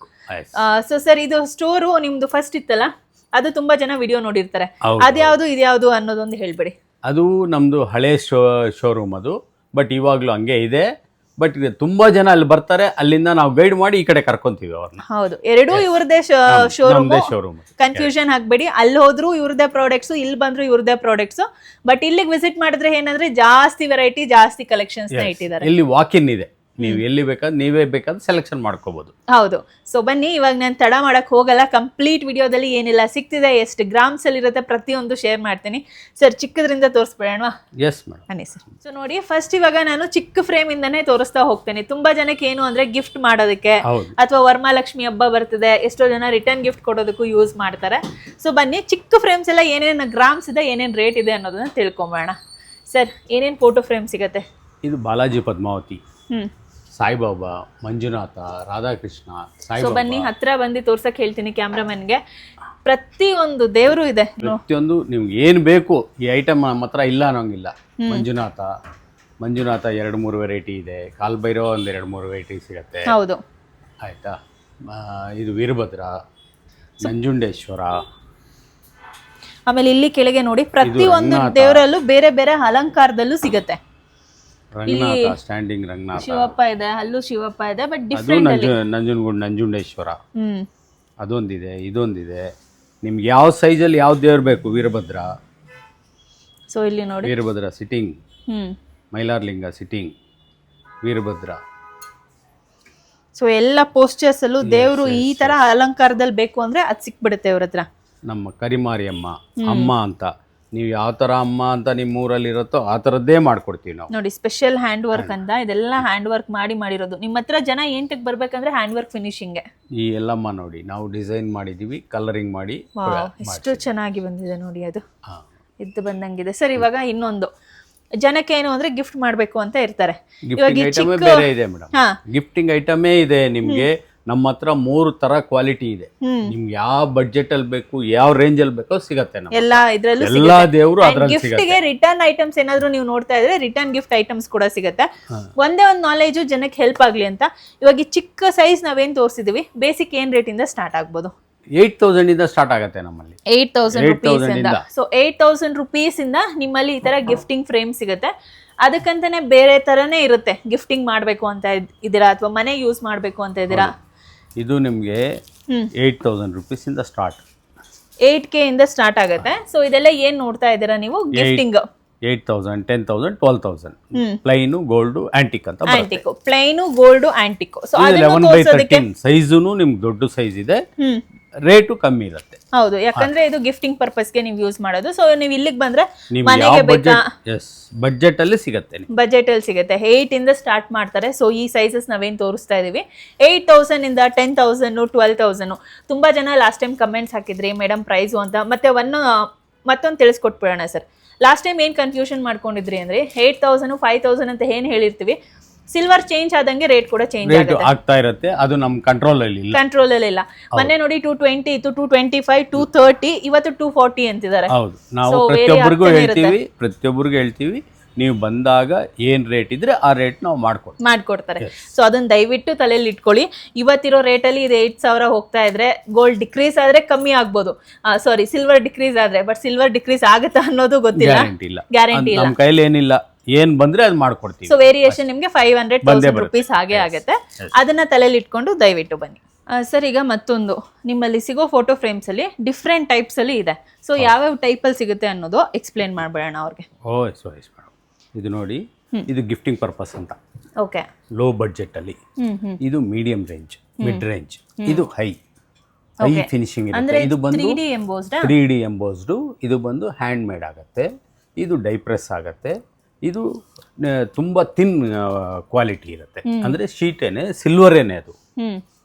ಸೊ ಸರ್ ಇದು ಸ್ಟೋರು ನಿಮ್ದು ಫಸ್ಟ್ ಇತ್ತಲ್ಲ, ಅದು ತುಂಬಾ ಜನ ವಿಡಿಯೋ ನೋಡಿರ್ತಾರೆ. ಅದ್ಯಾವುದು ಇದ್ಯಾವುದು ಅನ್ನೋದೊಂದು ಹೇಳ್ಬಿಡಿ. ಅದು ನಮ್ದು ಹಳೆ ಶೋರೂಮ್ ಅದು, ಬಟ್ ಇವಾಗ್ಲೂ ಹಂಗೆ ಇದೆ. ಬಟ್ ತುಂಬಾ ಜನ ಅಲ್ಲಿ ಬರ್ತಾರೆ, ಅಲ್ಲಿಂದ ನಾವು ಗೈಡ್ ಮಾಡಿ ಈ ಕಡೆ ಕರ್ಕೊಂತೀವಿ ಅವ್ರನ್ನ. ಹೌದು, ಎರಡೂ ಇವ್ರದೇ ಶೋರೂಮ್. ಕನ್ಫ್ಯೂಷನ್ ಆಗ್ಬೇಡಿ. ಅಲ್ಲಿ ಹೋದ್ರು ಇವ್ರದೇ ಪ್ರಾಡಕ್ಟ್ಸ್, ಇಲ್ಲಿ ಬಂದ್ರು ಇವ್ರದೇ ಪ್ರಾಡಕ್ಟ್ಸ್. ಬಟ್ ಇಲ್ಲಿಗೆ ವಿಸಿಟ್ ಮಾಡಿದ್ರೆ ಏನಂದ್ರೆ ಜಾಸ್ತಿ ವೆರೈಟಿ, ಜಾಸ್ತಿ ಕಲೆಕ್ಷನ್ಸ್ ಇಟ್ಟಿದ್ದಾರೆ. ಇಲ್ಲಿ ವಾಕ್ ಇನ್ ಇದೆ, ನೀವು ಎಲ್ಲಿ ಬೇಕಾದ್ರೆ ನೀವೇ ಬೇಕಾದ್ರೆ ಸೆಲೆಕ್ಷನ್ ಮಾಡ್ಕೋಬಹುದು. ಹೌದು. ಸೊ ಬನ್ನಿ, ಇವಾಗ ನಾನು ತಡ ಮಾಡಕ್ ಹೋಗಲ್ಲ. ಕಂಪ್ಲೀಟ್ ವಿಡಿಯೋದಲ್ಲಿ ಏನೆಲ್ಲ ಸಿಗ್ತಿದೆ, ಎಷ್ಟು ಗ್ರಾಮ್ಸ್ ಅಲ್ಲಿ ಇರುತ್ತೆ, ಪ್ರತಿಯೊಂದು ಶೇರ್ ಮಾಡ್ತೀನಿ. ಸರ್ ಚಿಕ್ಕದ್ರಿಂದ ತೋರಿಸ್ಬಿಡೋಣ? ಎಸ್ ಮೇಡಮ್, ಬನ್ನಿ ಸರ್. ಸೊ ನೋಡಿ, ಫಸ್ಟ್ ಇವಾಗ ನಾನು ಚಿಕ್ಕ ಫ್ರೇಮ್ ಇಂದಾನೆ ತೋರಿಸ್ತಾ ಹೋಗ್ತೇನೆ. ತುಂಬಾ ಜನಕ್ಕೆ ಏನು ಅಂದ್ರೆ ಗಿಫ್ಟ್ ಮಾಡೋದಕ್ಕೆ, ಅಥವಾ ವರಮಹಾಲಕ್ಷ್ಮಿ ಹಬ್ಬ ಬರ್ತಿದೆ, ಎಷ್ಟೋ ಜನ ರಿಟರ್ನ್ ಗಿಫ್ಟ್ ಕೊಡೋದಕ್ಕೂ ಯೂಸ್ ಮಾಡ್ತಾರೆ. ಸೊ ಬನ್ನಿ, ಚಿಕ್ಕ ಫ್ರೇಮ್ಸ್ ಎಲ್ಲ ಏನೇನು ಗ್ರಾಮ್ಸ್ ಇದೆ, ಏನೇನು ರೇಟ್ ಇದೆ ಅನ್ನೋದನ್ನ ತಿಳ್ಕೊಂಬೋಣ. ಸರ್ ಏನೇನು ಫೋಟೋ ಫ್ರೇಮ್ ಸಿಗುತ್ತೆ? ಇದು ಬಾಲಾಜಿ ಪದ್ಮಾವತಿ, ಸಾಯಿಬಾಬಾ, ಮಂಜುನಾಥ, ರಾಧಾಕೃಷ್ಣ, ಸೊ ಬನ್ನಿ ಹತ್ರ ಬಂದು ತೋರ್ಸಕ್ ಹೇಳ್ತೀನಿ ಕ್ಯಾಮ್ರಾಮನ್ಗೆ. ಪ್ರತಿಯೊಂದು ದೇವರು ಇದೆ, ಪ್ರತಿಯೊಂದು ನಿಮ್ಗೆ ಏನ್ ಬೇಕು ಈ ಐಟಮ್ ನಮ್ಮ ಹತ್ರ ಇಲ್ಲ ಅನ್ನೋಂಗಿಲ್ಲ. ಮಂಜುನಾಥ 2-3 ವೆರೈಟಿ ಇದೆ. ಕಾಲ್ಭೈರವ 1-2-3 ವೆರೈಟಿ ಸಿಗತ್ತೆ. ಹೌದು. ಆಯಿತಾ. ಇದು ವೀರಭದ್ರ, ನಂಜುಂಡೇಶ್ವರ. ಆಮೇಲೆ ಇಲ್ಲಿ ಕೆಳಗೆ ನೋಡಿ ಪ್ರತಿಯೊಂದು ದೇವರಲ್ಲೂ ಬೇರೆ ಬೇರೆ ಅಲಂಕಾರದಲ್ಲೂ ಸಿಗುತ್ತೆ. ರಂಗನಾಥ, ಸ್ಟ್ಯಾಂಡಿಂಗ್ ರಂಗನಾಥ, ಶಿವಪ್ಪ ಇದೆ, ಅಲ್ಲೂ ಶಿವಪ್ಪ ಇದೆ, ಬಟ್ ಡಿಫ್ರೆಂಟ್. ನಂಜುಂಡೇಶ್ವರ ಅದೊಂದಿದೆ, ಇದೊಂದಿದೆ. ನಿಮ್ಗೆ ಯಾವ ಸೈಜಲ್ಲಿ ಯಾವ ದೇವ್ರು ಬೇಕು. ವೀರಭದ್ರ, ಸೊ ಇಲ್ಲಿ ನೋಡಿ Veerabhadra sitting, Mailaralinga sitting, Veerabhadra. So ಎಲ್ಲ ಪೋಸ್ಟರ್ಸ್ ಅಲ್ಲೂ ದೇವರು ಈ ತರ ಅಲಂಕಾರದಲ್ಲಿ ಬೇಕು ಅಂದ್ರೆ ಅದು ಸಿಕ್ಬಿಡುತ್ತೆ ಅವ್ರ ಹತ್ರ. ನಮ್ಮ ಕರಿಮಾರಿಯಮ್ಮ ಅಮ್ಮ ಅಂತ, ನೀವು ಯಾವ ತರ ಅಮ್ಮ ಅಂತ ನಿಮ್ಮ ಊರಲ್ಲಿ ಇರುತ್ತೋ ಆ ತರದ್ದೇ ಮಾಡ್ಕೊಡ್ತೀವಿ ನಾವು. ನೋಡಿ ಸ್ಪೆಷಲ್ ಹ್ಯಾಂಡ್ ವರ್ಕ್ ಅಂತ, ಇದೆಲ್ಲ ಹ್ಯಾಂಡ್ ವರ್ಕ್ ಮಾಡಿರೋದು. ನಿಮ್ಮ ಹತ್ರ ಜನ ಏಂಟಕ್ಕೆ ಬರ್ಬೇಕಂದ್ರೆ ಹ್ಯಾಂಡ್ ವರ್ಕ್ ಫಿನಿಶಿಂಗ್. ಈ ಎಲ್ಲಮ್ಮ ನೋಡಿ ನಾವು ಡಿಸೈನ್ ಮಾಡಿದೀವಿ, ಕಲರಿಂಗ್ ಮಾಡಿ. ಎಷ್ಟು ಚೆನ್ನಾಗಿ ಬಂದಿದೆ ನೋಡಿ, ಅದು ಇದ್ದು ಬಂದಂಗಿದೆ. ಸರ್ ಇವಾಗ ಇನ್ನೊಂದು ಜನಕ್ಕೆ ಏನು ಅಂದ್ರೆ ಗಿಫ್ಟ್ ಮಾಡ್ಬೇಕು ಅಂತ ಇರ್ತಾರೆ. ಗಿಫ್ಟಿಂಗ್ ಐಟಮೇ ಬೇರೆ ಇದೆ ಮೇಡಮ್. ಗಿಫ್ಟಿಂಗ್ ಐಟಮೇ ಇದೆ ನಿಮ್ಗೆ. ನಮ್ಮ ಹತ್ರ 3 ತರ ಕ್ವಾಲಿಟಿ ಇದೆ. ನಿಮ್ಗೆ ಯಾವ ಬಡ್ಜೆಟ್ ಅಲ್ಲಿ ಬೇಕು, ಯಾವ ರೇಂಜ್ ಅಲ್ಲಿ ಬೇಕೋ ಸಿಗತ್ತೆ. ಎಲ್ಲಾ ಇದ್ರಲ್ಲೂ ಎಲ್ಲಾ ದೇವರು ಅದ್ರಲ್ಲಿ ಗಿಫ್ಟ್ ಗೆ ರಿಟರ್ನ್ ಐಟಮ್ಸ್ ಏನಾದ್ರು ನೀವು ನೋಡ್ತಾ ಇದ್ರೆ ರಿಟರ್ನ್ ಗಿಫ್ಟ್ ಐಟಮ್ಸ್ ಕೂಡ ಸಿಗುತ್ತೆ. ಒಂದೇ ಒಂದು ನಾಲೆಜ್ ಜನಕ್ಕೆ ಹೆಲ್ಪ್ ಆಗ್ಲಿ ಅಂತ ಇವಾಗ ಈ ಚಿಕ್ಕ ಸೈಜ್ ನಾವೇನ್ ತೋರಿಸಿದೀವಿ, ಬೇಸಿಕ್ ಏನ್ ರೇಟ್ ಇಂದ ಸ್ಟಾರ್ಟ್ ಆಗ್ಬೋದು? 8,000 ಇಂದ ಸ್ಟಾರ್ಟ್ ಆಗುತ್ತೆ ನಮ್ಮಲ್ಲಿ. 8,000 rupees ಇಂದ. ಸೊ 8,000 rupees ಇಂದ ನಿಮ್ಮಲ್ಲಿ ಈ ತರ ಗಿಫ್ಟಿಂಗ್ ಫ್ರೇಮ್ ಸಿಗುತ್ತೆ. ಅದಕ್ಕಂತಾನೆ ಬೇರೆ ತರನೇ ಇರುತ್ತೆ. ಗಿಫ್ಟಿಂಗ್ ಮಾಡ್ಬೇಕು ಅಂತ ಇದೀರಾ ಅಥವಾ ಮನೆ ಯೂಸ್ ಮಾಡ್ಬೇಕು ಅಂತ ಇದೀರಾ, ಇದು ನಿಮ್ಗೆ 8,000 rupees ಇಂದ ಸ್ಟಾರ್ಟ್. 8K ಇಂದ ಸ್ಟಾರ್ಟ್ ಆಗುತ್ತೆ. ಸೊ ಇದೆಲ್ಲ ಏನ್ ನೋಡ್ತಾ ಇದ್ದೀರಾ ನೀವು? ಗಿಫ್ಟಿಂಗ್ 8,000, 10,000, 12,000. ಪ್ಲೈನು, ಗೋಲ್ಡ್, ಆಂಟಿಕ್ ಅಂತ. Antique, plain, gold, antique. So 11/13 ಸೈಜುನು ನಿಮ್ಗೆ ದೊಡ್ಡ ಸೈಜ್ ಇದೆ, ರೇಟು ಕಮ್ಮಿ ಇರುತ್ತೆ. ಹೌದು, ಯಾಕಂದ್ರೆ ಇದು ಗಿಫ್ಟಿಂಗ್ ಪರ್ಪಸ್ ಗೆ ನೀವು ಯೂಸ್ ಮಾಡೋದು. ಸೊ ನೀವು ಇಲ್ಲಿಗೆ ಬಂದ್ರೆ ಮನೆಗೆ ಬೇಕಾ ಬಜೆಟ್ ಅಲ್ಲಿ ಸಿಗುತ್ತೆ. ಬಜೆಟ್ ಅಲ್ಲಿ ಸಿಗುತ್ತೆ. 8 ಇಂದ ಸ್ಟಾರ್ಟ್ ಮಾಡ್ತಾರೆ. ಸೊ ಈ ಸೈಜಸ್ ನಾವೇನ್ ತೋರಿಸ್ತಾ ಇದೀವಿ 8,000 ಇಂದ 10,000, 12,000. ತುಂಬಾ ಜನ ಲಾಸ್ಟ್ ಟೈಮ್ ಕಮೆಂಟ್ಸ್ ಹಾಕಿದ್ರಿ ಮೇಡಮ್ ಪ್ರೈಸು ಅಂತ. ಮತ್ತೆ ಮತ್ತೊಂದು ತಿಳಿಸ್ಕೊಟ್ಬಿಡೋಣ ಸರ್. ಲಾಸ್ಟ್ ಟೈಮ್ ಏನ್ ಕನ್ಫ್ಯೂಷನ್ ಮಾಡ್ಕೊಂಡಿದ್ರಿ ಅಂದ್ರೆ 8,000, 5,000 ಅಂತ ಏನ್ ಹೇಳಿರ್ತೀವಿ, ಸಿಲ್ವರ್ ಚೇಂಜ್ ಆದಂಗೆ ರೇಟ್ ಕೂಡ ಚೇಂಜ್ ಆಗ್ತಾ ಇರುತ್ತೆ. ಅದು ನಮ್ಮ ಕಂಟ್ರೋಲ್ ಅಲ್ಲಿ ಇಲ್ಲ. ಮೊನ್ನೆ ನೋಡಿ 220 ಇತ್ತು, 225, 230, ಇವತ್ತು 240 ಅಂತಿದ್ದಾರೆ. ಹೌದು, ನಾವು ಪ್ರತಿಯೊಬ್ಬರಿಗೂ ಹೇಳ್ತೀವಿ ನೀವು ಬಂದಾಗ ಏನ್ ರೇಟ್ ಇದ್ರೆ ಆ ರೇಟ್ ನಾವು ಮಾಡ್ಕೊಡ್ತಾರೆ. ಸೊ ಅದನ್ನ ದಯವಿಟ್ಟು ತಲೆಯಲ್ಲಿ ಇಟ್ಕೊಳ್ಳಿ. ಇವತ್ತಿರೋ ರೇಟಲ್ಲಿ ಇದು 8,000 ಹೋಗ್ತಾ ಇದ್ರೆ ಗೋಲ್ಡ್ ಡಿಕ್ರೀಸ್ ಆದ್ರೆ ಕಮ್ಮಿ ಆಗ್ಬೋದು, ಸಾರಿ ಸಿಲ್ವರ್ ಡಿಕ್ರೀಸ್ ಆದ್ರೆ. ಬಟ್ ಸಿಲ್ವರ್ ಡಿಕ್ರೀಸ್ ಆಗುತ್ತಾ ಅನ್ನೋದು ಗೊತ್ತಿಲ್ಲ, ಗ್ಯಾರಂಟಿ ಇಲ್ಲ. ನಮ್ಮ ಕೈಲಿ ಏನಿಲ್ಲ, ಏನ್ ಬಂದ್ರೆ ಅದು ಮಾಡ್ಕೊಡ್ತೀವಿ. ಸೊ ವೇರಿಯೇಷನ್ ನಿಮ್ಗೆ 500,000 rupees ಹಾಗೆ ಆಗುತ್ತೆ. ಅದನ್ನ ತಲೆಯಲ್ಲಿ ಇಟ್ಕೊಂಡು ದಯವಿಟ್ಟು ಬನ್ನಿ. ಸರ್ ಈಗ ಮತ್ತೊಂದು ನಿಮ್ಮಲ್ಲಿ ಸಿಗೋ ಫೋಟೋ ಫ್ರೇಮ್ಸ್ ಅಲ್ಲಿ ಡಿಫ್ರೆಂಟ್ ಟೈಪ್ಸ್ ಅಲ್ಲಿ ಇದೆ. ಸೊ ಯಾವ್ಯಾವ ಟೈಪ್ ಅಲ್ಲಿ ಸಿಗುತ್ತೆ ಅನ್ನೋದು ಎಕ್ಸ್ಪ್ಲೇನ್ ಮಾಡ್ಬೇಡ ಅವ್ರಿಗೆ. ಇದು ನೋಡಿ, ಇದು ಗಿಫ್ಟಿಂಗ್ ಪರ್ಪಸ್ ಅಂತ. ಓಕೆ, ಲೋ ಬಡ್ಜೆಟ್ ಅಲ್ಲಿ. ಇದು ಮೀಡಿಯಂ ರೇಂಜ್, ಮಿಡ್ ರೇಂಜ್, ಇದು ಹೈ ಫಿನಿಶಿಂಗ್ ಇರುತ್ತೆ. ಇದು ಬಂದು 3D ಎಂಬೋಸ್ಡ್, ಇದು ಬಂದು ಹ್ಯಾಂಡ್ ಮೇಡ್ ಆಗುತ್ತೆ. ಇದು ಡೈಪ್ರೆಸ್ ಆಗುತ್ತೆ. ಇದು ತುಂಬಾ ಥಿನ್ ಕ್ವಾಲಿಟಿ ಇರುತ್ತೆ. ಅಂದ್ರೆ ಶೀಟೇನೆ, ಸಿಲ್ವರ್ ಏನೇ ಅದು,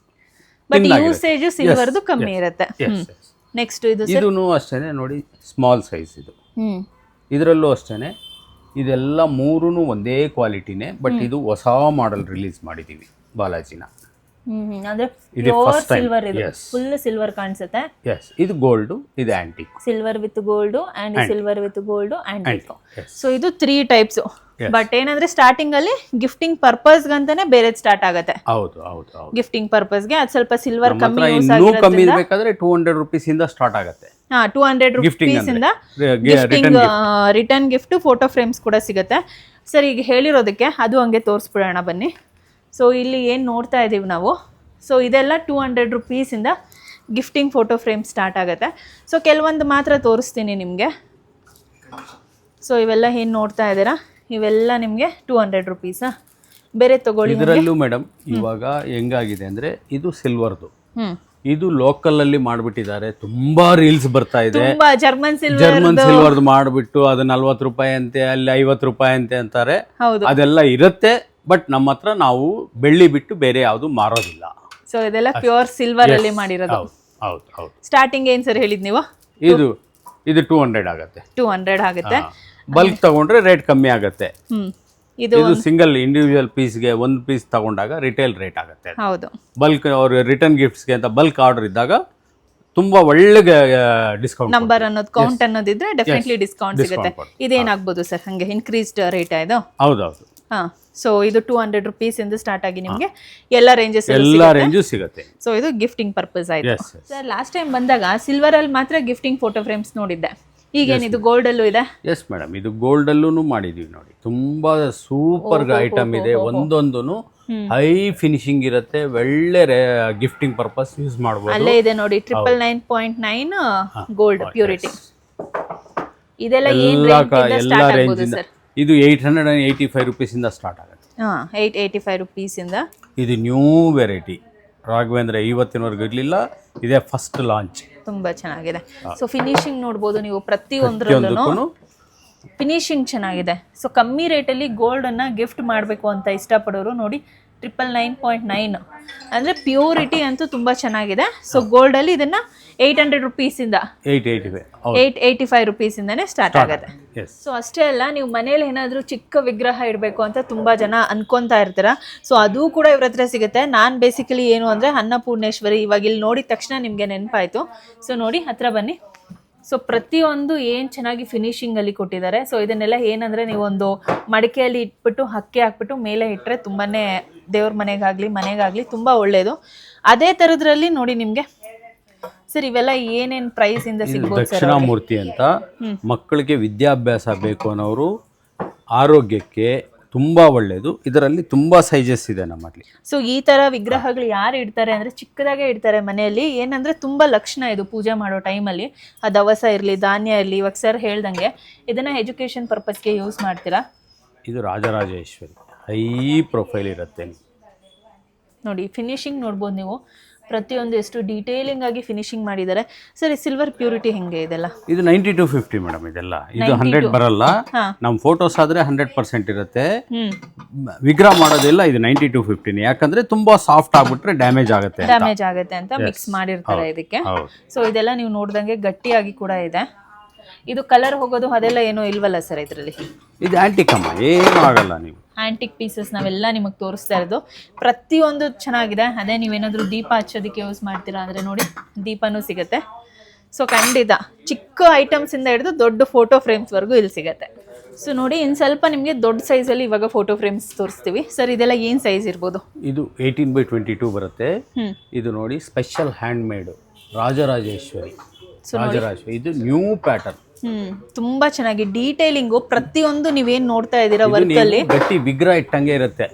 ಬಟ್ ಯೂಸೇಜ್ ಸಿಲ್ವರ್ದು ಕಮ್ಮಿ ಇರುತ್ತೆ. ನೆಕ್ಸ್ಟ್ ಇದೂ ಅಷ್ಟೇನೆ ನೋಡಿ, ಸ್ಮಾಲ್ ಸೈಜ್. ಇದು ಇದರಲ್ಲೂ ಅಷ್ಟೇನೆ. ಇದೆಲ್ಲ 3 ಒಂದೇ ಕ್ವಾಲಿಟಿನೇ, ಬಟ್ ಇದು ಹೊಸ ಮಾಡೆಲ್ ರಿಲೀಸ್ ಮಾಡಿದೀವಿ, ಬಾಲಾಜಿನ. ಅಂದ್ರೆ ಪ್ಯೂರ್ ಸಿಲ್ವರ್, ಇದು ಫುಲ್ ಸಿಲ್ವರ್ ಕಾಣಿಸುತ್ತೆ. ಇದು ಗೋಲ್ಡ್, ಇದು antique. Silver with gold and silver with gold antique. So ಇದು 3 ಟೈಪ್ಸ್. ಬಟ್ ಏನಂದ್ರೆ ಸ್ಟಾರ್ಟಿಂಗ್ ಅಲ್ಲಿ ಗಿಫ್ಟಿಂಗ್ ಪರ್ಪಸ್ ಗಂತಾನೆ ಬೇರೆ ಸ್ಟಾರ್ಟ್ ಆಗುತ್ತೆ. ಗಿಫ್ಟಿಂಗ್ ಪರ್ಪಸ್ ಗೆ ಅದು ಸ್ವಲ್ಪ ಸಿಲ್ವರ್ ಕಮ್ಮಿ ಯೂಸ್ ಕಮ್ಮಿ ಬೇಕಾದ್ರೆ 200 rupees ಇಂದ ಸ್ಟಾರ್ಟ್ ಆಗುತ್ತೆ. 200 rupees ಇಂದ ರಿಟರ್ನ್ ಗಿಫ್ಟ್ ಫೋಟೋ ಫ್ರೇಮ್ಸ್ ಕೂಡ ಸಿಗುತ್ತೆ. ಸರ್ ಈಗ ಹೇಳಿರೋದಕ್ಕೆ ಅದು ಹಂಗೆ ತೋರಿಸ್ಬಿಡೋಣ ಬನ್ನಿ. ಸೊ ಇಲ್ಲಿ ಏನು ನೋಡ್ತಾ ಇದ್ದೀವಿ ನಾವು, ಸೊ ಇದೆಲ್ಲ 200 rupees ಇಂದ ಗಿಫ್ಟಿಂಗ್ ಫೋಟೋ ಫ್ರೇಮ್ ಸ್ಟಾರ್ಟ್ ಆಗುತ್ತೆ. ಸೊ ಕೆಲವೊಂದು ಮಾತ್ರ ತೋರಿಸ್ತೀನಿ ನಿಮಗೆ. ಸೊ ಇವೆಲ್ಲ ಏನು ನೋಡ್ತಾ ಇದ್ದೀರಾ, ಇವೆಲ್ಲ ನಿಮಗೆ 200 rupees. ಬೇರೆ ತಗೊಳ್ಳಿ. ಇದರಲ್ಲೂ ಮೇಡಮ್ ಇವಾಗ ಹೆಂಗಾಗಿದೆ ಅಂದ್ರೆ, ಇದು ಸಿಲ್ವರ್ದು, ಇದು ಲೋಕಲ್ ಅಲ್ಲಿ ಮಾಡ್ಬಿಟ್ಟಿದ್ದಾರೆ. ತುಂಬಾ ರೀಲ್ಸ್ ಬರ್ತಾ ಇದೆ, ಜರ್ಮನ್ ಸಿಲ್ವರ್ದು ಮಾಡ್ಬಿಟ್ಟು ಅದು 40 ರೂಪಾಯಿ ಅಂತೆ, ಅಲ್ಲಿ 50 ರೂಪಾಯಿ ಅಂತೆ ಅಂತಾರೆ. ಅದೆಲ್ಲ ಇರುತ್ತೆ, ಬಟ್ ನಮ್ಮ ಹತ್ರ ನಾವು ಬೆಳ್ಳಿ ಬಿಟ್ಟು ಬೇರೆ ಯಾವುದು ಮಾರೋದಿಲ್ಲ. ಸೊ ಇದೆಲ್ಲ ಪ್ಯೂರ್ ಸಿಲ್ವರ್ ಅಲ್ಲಿ ಮಾಡಿರೋದು. ಸ್ಟಾರ್ಟಿಂಗ್ ಏನ್ ಸರ್ ಹೇಳಿದ್ ನೀವು? ಇದು 200 ಆಗುತ್ತೆ. 200 ಆಗುತ್ತೆ. ಬಲ್ಕ್ ತಗೊಂಡ್ರೆ ರೇಟ್ ಕಮ್ಮಿ ಆಗುತ್ತೆ. ಇದು ಸಿಂಗಲ್ ಇಂಡಿವಿಜುವಲ್ ಪೀಸ್ಗೆ ಒಂದು ಪೀಸ್ ತಗೊಂಡಾಗ ರಿಟೇಲ್ ರೇಟ್ ಆಗುತ್ತೆ. ಹೌದು, ಬಲ್ಕ್ ಅವ್ರ ರಿಟರ್ನ್ ಗಿಫ್ಟ್ಸ್ಗೆ ಅಂತ ಬಲ್ಕ್ ಆರ್ಡರ್ ಇದ್ದಾಗ ತುಂಬಾ ಒಳ್ಳೆ ಡಿಸ್ಕೌಂಟ್, ನಂಬರ್ ಅನ್ನೋದು ಕೌಂಟ್ ಅನ್ನೋದಿದ್ರೆ ಡೆಫಿನೆಟ್ಲಿ ಡಿಸ್ಕೌಂಟ್ ಸಿಗುತ್ತೆ. ಇದೇನಾಗ್ಬೋದು ಸರ್, ಹಂಗೆ ಇನ್ಕ್ರೀಸ್ಡ್ ರೇಟ್ ಇದು? ಹೌದೌದು, ಹಾ ಸೊ ಇದು 200 rupees ಇಂದ ಸ್ಟಾರ್ಟ್ ಆಗಿ ನಿಮಗೆ ಎಲ್ಲ ರೇಂಜಸ್ ಎಲ್ಲ ರೇಂಜು ಸಿಗುತ್ತೆ. ಸೊ ಇದು ಗಿಫ್ಟಿಂಗ್ ಪರ್ಪಸ್ ಆಯ್ತು ಸರ್. ಲಾಸ್ಟ್ ಟೈಮ್ ಬಂದಾಗ ಸಿಲ್ವರ್ ಅಲ್ಲಿ ಮಾತ್ರ ಗಿಫ್ಟಿಂಗ್ ಫೋಟೋ ಫ್ರೇಮ್ಸ್ ನೋಡಿದ್ದೆ, ಈಗೇನಿದು ಗೋಲ್ಡ್ ಅಲ್ಲೂ ಇದೆ? ಎಸ್ ಮೇಡಮ್, ಇದು ಗೋಲ್ಡ್ ಅಲ್ಲೂ ಮಾಡಿದೀವಿ ನೋಡಿ. ತುಂಬಾ ಸೂಪರ್ ಐಟಮ್ ಇದೆ, ಒಂದೊಂದು ಹೈ ಫಿನಿಶಿಂಗ್ ಇರುತ್ತೆ, ಒಳ್ಳೆ ಗಿಫ್ಟಿಂಗ್ ಪರ್ಪಸ್ ಯೂಸ್ ಮಾಡಬಹುದು. ಅಲ್ಲೇ ಇದೆ ನೋಡಿ 999.9 ಗೋಲ್ಡ್ ಪ್ಯೂರಿಟಿ. ಇದೆಲ್ಲ ಏನ್ ರೇಂಜ್ ಇಂದ ಸ್ಟಾರ್ಟ್ ಆಗೋದು ಸರ್? ಇದು 885 rupees ಇಂದ ಸ್ಟಾರ್ಟ್ ಆಗುತ್ತೆ. 885 rupees ಇಂದ. ಇದು ನ್ಯೂ ವೆರೈಟಿ, ರಾಘವೇಂದ್ರ ಇವತ್ತಿನವರೆಗೂ ಇರಲಿಲ್ಲ, ಇದೇ ಫಸ್ಟ್ ಲಾಂಚ್. ತುಂಬಾ ಚೆನ್ನಾಗಿದೆ. ಸೊ ಫಿನಿಶಿಂಗ್ ನೋಡ್ಬೋದು ನೀವು, ಪ್ರತಿಯೊಂದರಲ್ಲೂ ಫಿನಿಶಿಂಗ್ ಚೆನ್ನಾಗಿದೆ. ಸೊ ಕಮ್ಮಿ ರೇಟಲ್ಲಿ ಗೋಲ್ಡ್ ಅನ್ನ ಗಿಫ್ಟ್ ಮಾಡಬೇಕು ಅಂತ ಇಷ್ಟಪಡೋರು ನೋಡಿ 999.9 ಅಂದ್ರೆ ಪ್ಯೂರಿಟಿ ಅಂತೂ ತುಂಬಾ ಚೆನ್ನಾಗಿದೆ. ಸೊ ಗೋಲ್ಡ್ ಅಲ್ಲಿ ಇದನ್ನ 800 rupees ಇಂದ 885 rupees ಇಂದಾನೆ ಸ್ಟಾರ್ಟ್ ಆಗುತ್ತೆ. ಸೊ ಅಷ್ಟೇ ಅಲ್ಲ, ನೀವು ಮನೇಲಿ ಏನಾದರೂ ಚಿಕ್ಕ ವಿಗ್ರಹ ಇಡಬೇಕು ಅಂತ ತುಂಬಾ ಜನ ಅನ್ಕೊಂತಾ ಇರ್ತೀರ. ಸೊ ಅದು ಕೂಡ ಇವ್ರ ಹತ್ರ ಸಿಗುತ್ತೆ. ನಾನು ಬೇಸಿಕಲಿ ಏನು ಅಂದ್ರೆ ಅನ್ನಪೂರ್ಣೇಶ್ವರಿ, ಇವಾಗ ಇಲ್ಲಿ ನೋಡಿದ ತಕ್ಷಣ ನಿಮ್ಗೆ ನೆನಪಾಯ್ತು. ಸೊ ನೋಡಿ ಹತ್ರ ಬನ್ನಿ. ಸೊ ಪ್ರತಿಯೊಂದು ಏನು ಚೆನ್ನಾಗಿ ಫಿನಿಶಿಂಗ್ ಅಲ್ಲಿ ಕೊಟ್ಟಿದ್ದಾರೆ. ಸೊ ಇದನ್ನೆಲ್ಲ ಏನಂದ್ರೆ ನೀವೊಂದು ಮಡಿಕೆಯಲ್ಲಿ ಇಟ್ಬಿಟ್ಟು ಹಕ್ಕಿ ಹಾಕ್ಬಿಟ್ಟು ಮೇಲೆ ಇಟ್ಟರೆ ತುಂಬಾನೇ ದೇವ್ರ ಮನೆಗಾಗ್ಲಿ ತುಂಬಾ ಒಳ್ಳೇದು. ಅದೇ ತರದ್ರಲ್ಲಿ ನೋಡಿ ನಿಮ್ಗೆ ಸರ್ ಇವೆಲ್ಲ ಏನೇನ್ ಪ್ರೈಸ್ ಇಂದ ಸಿಗ್ಬೋದು? ದಕ್ಷಿಣಾಮೂರ್ತಿ ಅಂತ ಮಕ್ಕಳಿಗೆ ವಿದ್ಯಾಭ್ಯಾಸ ಬೇಕು ಅನ್ನೋರು, ಆರೋಗ್ಯಕ್ಕೆ ತುಂಬಾ ಒಳ್ಳೇದು. ಇದರಲ್ಲಿ ತುಂಬಾ ಸೈಜಸ್ ಇದೆ ನಮ್ಮಲ್ಲಿ. ಸೊ ಈ ತರ ವಿಗ್ರಹಗಳು ಯಾರು ಇಡ್ತಾರೆ ಅಂದ್ರೆ ಚಿಕ್ಕದಾಗೆ ಇಡ್ತಾರೆ ಮನೆಯಲ್ಲಿ. ಏನಂದ್ರೆ ತುಂಬಾ ಲಕ್ಷಣ ಇದು ಪೂಜೆ ಮಾಡೋ ಟೈಮಲ್ಲಿ. ಆ ದವಸ ಇರಲಿ, ಧಾನ್ಯ ಇರಲಿ. ಇವಾಗ ಸರ್ ಹೇಳ್ದಂಗೆ ಇದನ್ನ ಎಜುಕೇಶನ್ ಪರ್ಪಸ್ಗೆ ಯೂಸ್ ಮಾಡ್ತೀರಾ? ಇದು ರಾಜರಾಜೇಶ್ವರಿ ಹೈ ಪ್ರೊಫೈಲ್ ಇರುತ್ತೆ ನೋಡಿ. ಫಿನಿಶಿಂಗ್ ನೋಡ್ಬೋದು ನೀವು, ಪ್ರತಿಯೊಂದು ಎಷ್ಟು ಡೀಟೇಲಿಂಗ್ ಆಗಿ ಫಿನಿಶಿಂಗ್ ಮಾಡಿದ್ದಾರೆ. ಸರ್ ಈ ಸಿಲ್ವರ್ ಪ್ಯೂರಿಟಿ ಹೆಂಗೆ ಇದೆಲ್ಲ? ಇದು 90-50 ಮೇಡಮ್. ಇದೆಲ್ಲ ಇದು 100 ಬರಲ್ಲ. ನಮ್ಮ ಫೋಟೋಸ್ ಆದ್ರೆ 100% ಇರುತ್ತೆ. ವಿಗ್ರಹ ಮಾಡೋದಿಲ್ಲ, ಇದು 90-50. ಯಾಕಂದ್ರೆ ತುಂಬಾ ಸಾಫ್ಟ್ ಆಗ್ಬಿಟ್ರೆ ಡ್ಯಾಮೇಜ್ ಆಗುತ್ತೆ ಅಂತ ಮಿಕ್ಸ್ ಮಾಡಿರ್ತಾರೆ ಇದಕ್ಕೆ. ಸೊ ಇದೆಲ್ಲ ನೀವು ನೋಡ್ದಂಗೆ ಗಟ್ಟಿಯಾಗಿ ಕೂಡ ಇದೆ. ಇದು ಕಲರ್ ಹೋಗೋದು ಅದೆಲ್ಲ ಏನೋ ಇಲ್ವಲ್ಲ ಸರ್ ಇದರಲ್ಲಿ? ಇದು ಆಂಟಿಕ್ ಅಮ್ಮ, ಏನೂ ಆಗಲ್ಲ. ನೀವು ಆಂಟಿಕ್ ಪೀಸಸ್ ನಾವೆಲ್ಲ ನಿಮಗೆ ತೋರಿಸ್ತಾ ಇರೋದು. ಪ್ರತಿಯೊಂದು ಚೆನ್ನಾಗಿದೆ. ಅದೇ ನೀವೇನಾದರೂ ದೀಪ ಹಚ್ಚೋದಕ್ಕೆ ಯೂಸ್ ಮಾಡ್ತೀರಾ ಅಂದರೆ ನೋಡಿ ದೀಪನೂ ಸಿಗುತ್ತೆ. ಸೊ ಖಂಡಿತ ಚಿಕ್ಕ ಐಟಮ್ಸ್ ಇಂದ ಹಿಡಿದು ದೊಡ್ಡ ಫೋಟೋ ಫ್ರೇಮ್ಸ್ವರೆಗೂ ಇಲ್ಲಿ ಸಿಗುತ್ತೆ. ಸೊ ನೋಡಿ ಇನ್ನು ಸ್ವಲ್ಪ ನಿಮಗೆ ದೊಡ್ಡ ಸೈಜಲ್ಲಿ ಇವಾಗ ಫೋಟೋ ಫ್ರೇಮ್ಸ್ ತೋರಿಸ್ತೀವಿ. ಸರ್ ಇದೆಲ್ಲ ಏನು ಸೈಜ್ ಇರ್ಬೋದು? ಇದು 18/22 ಬರುತ್ತೆ. ಇದು ನೋಡಿ ಸ್ಪೆಷಲ್ ಹ್ಯಾಂಡ್ ಮೇಡ್ ರಾಜರಾಜೇಶ್ವರಿ. ಇದು ನ್ಯೂ ಪ್ಯಾಟರ್ನ್. ತುಂಬಾ ಚೆನ್ನಾಗಿ ಡೀಟೇಲಿಂಗು ಪ್ರತಿಯೊಂದು ನೀವೇನ್ ನೋಡ್ತಾ ಇದ್ದೀರಾ ವರ್ಕ್ ಅಲ್ಲಿ ಗಟ್ಟಿ ವಿಗ್ರಹ ಇಟ್ಟಂಗೆ ಇರುತ್ತೆ.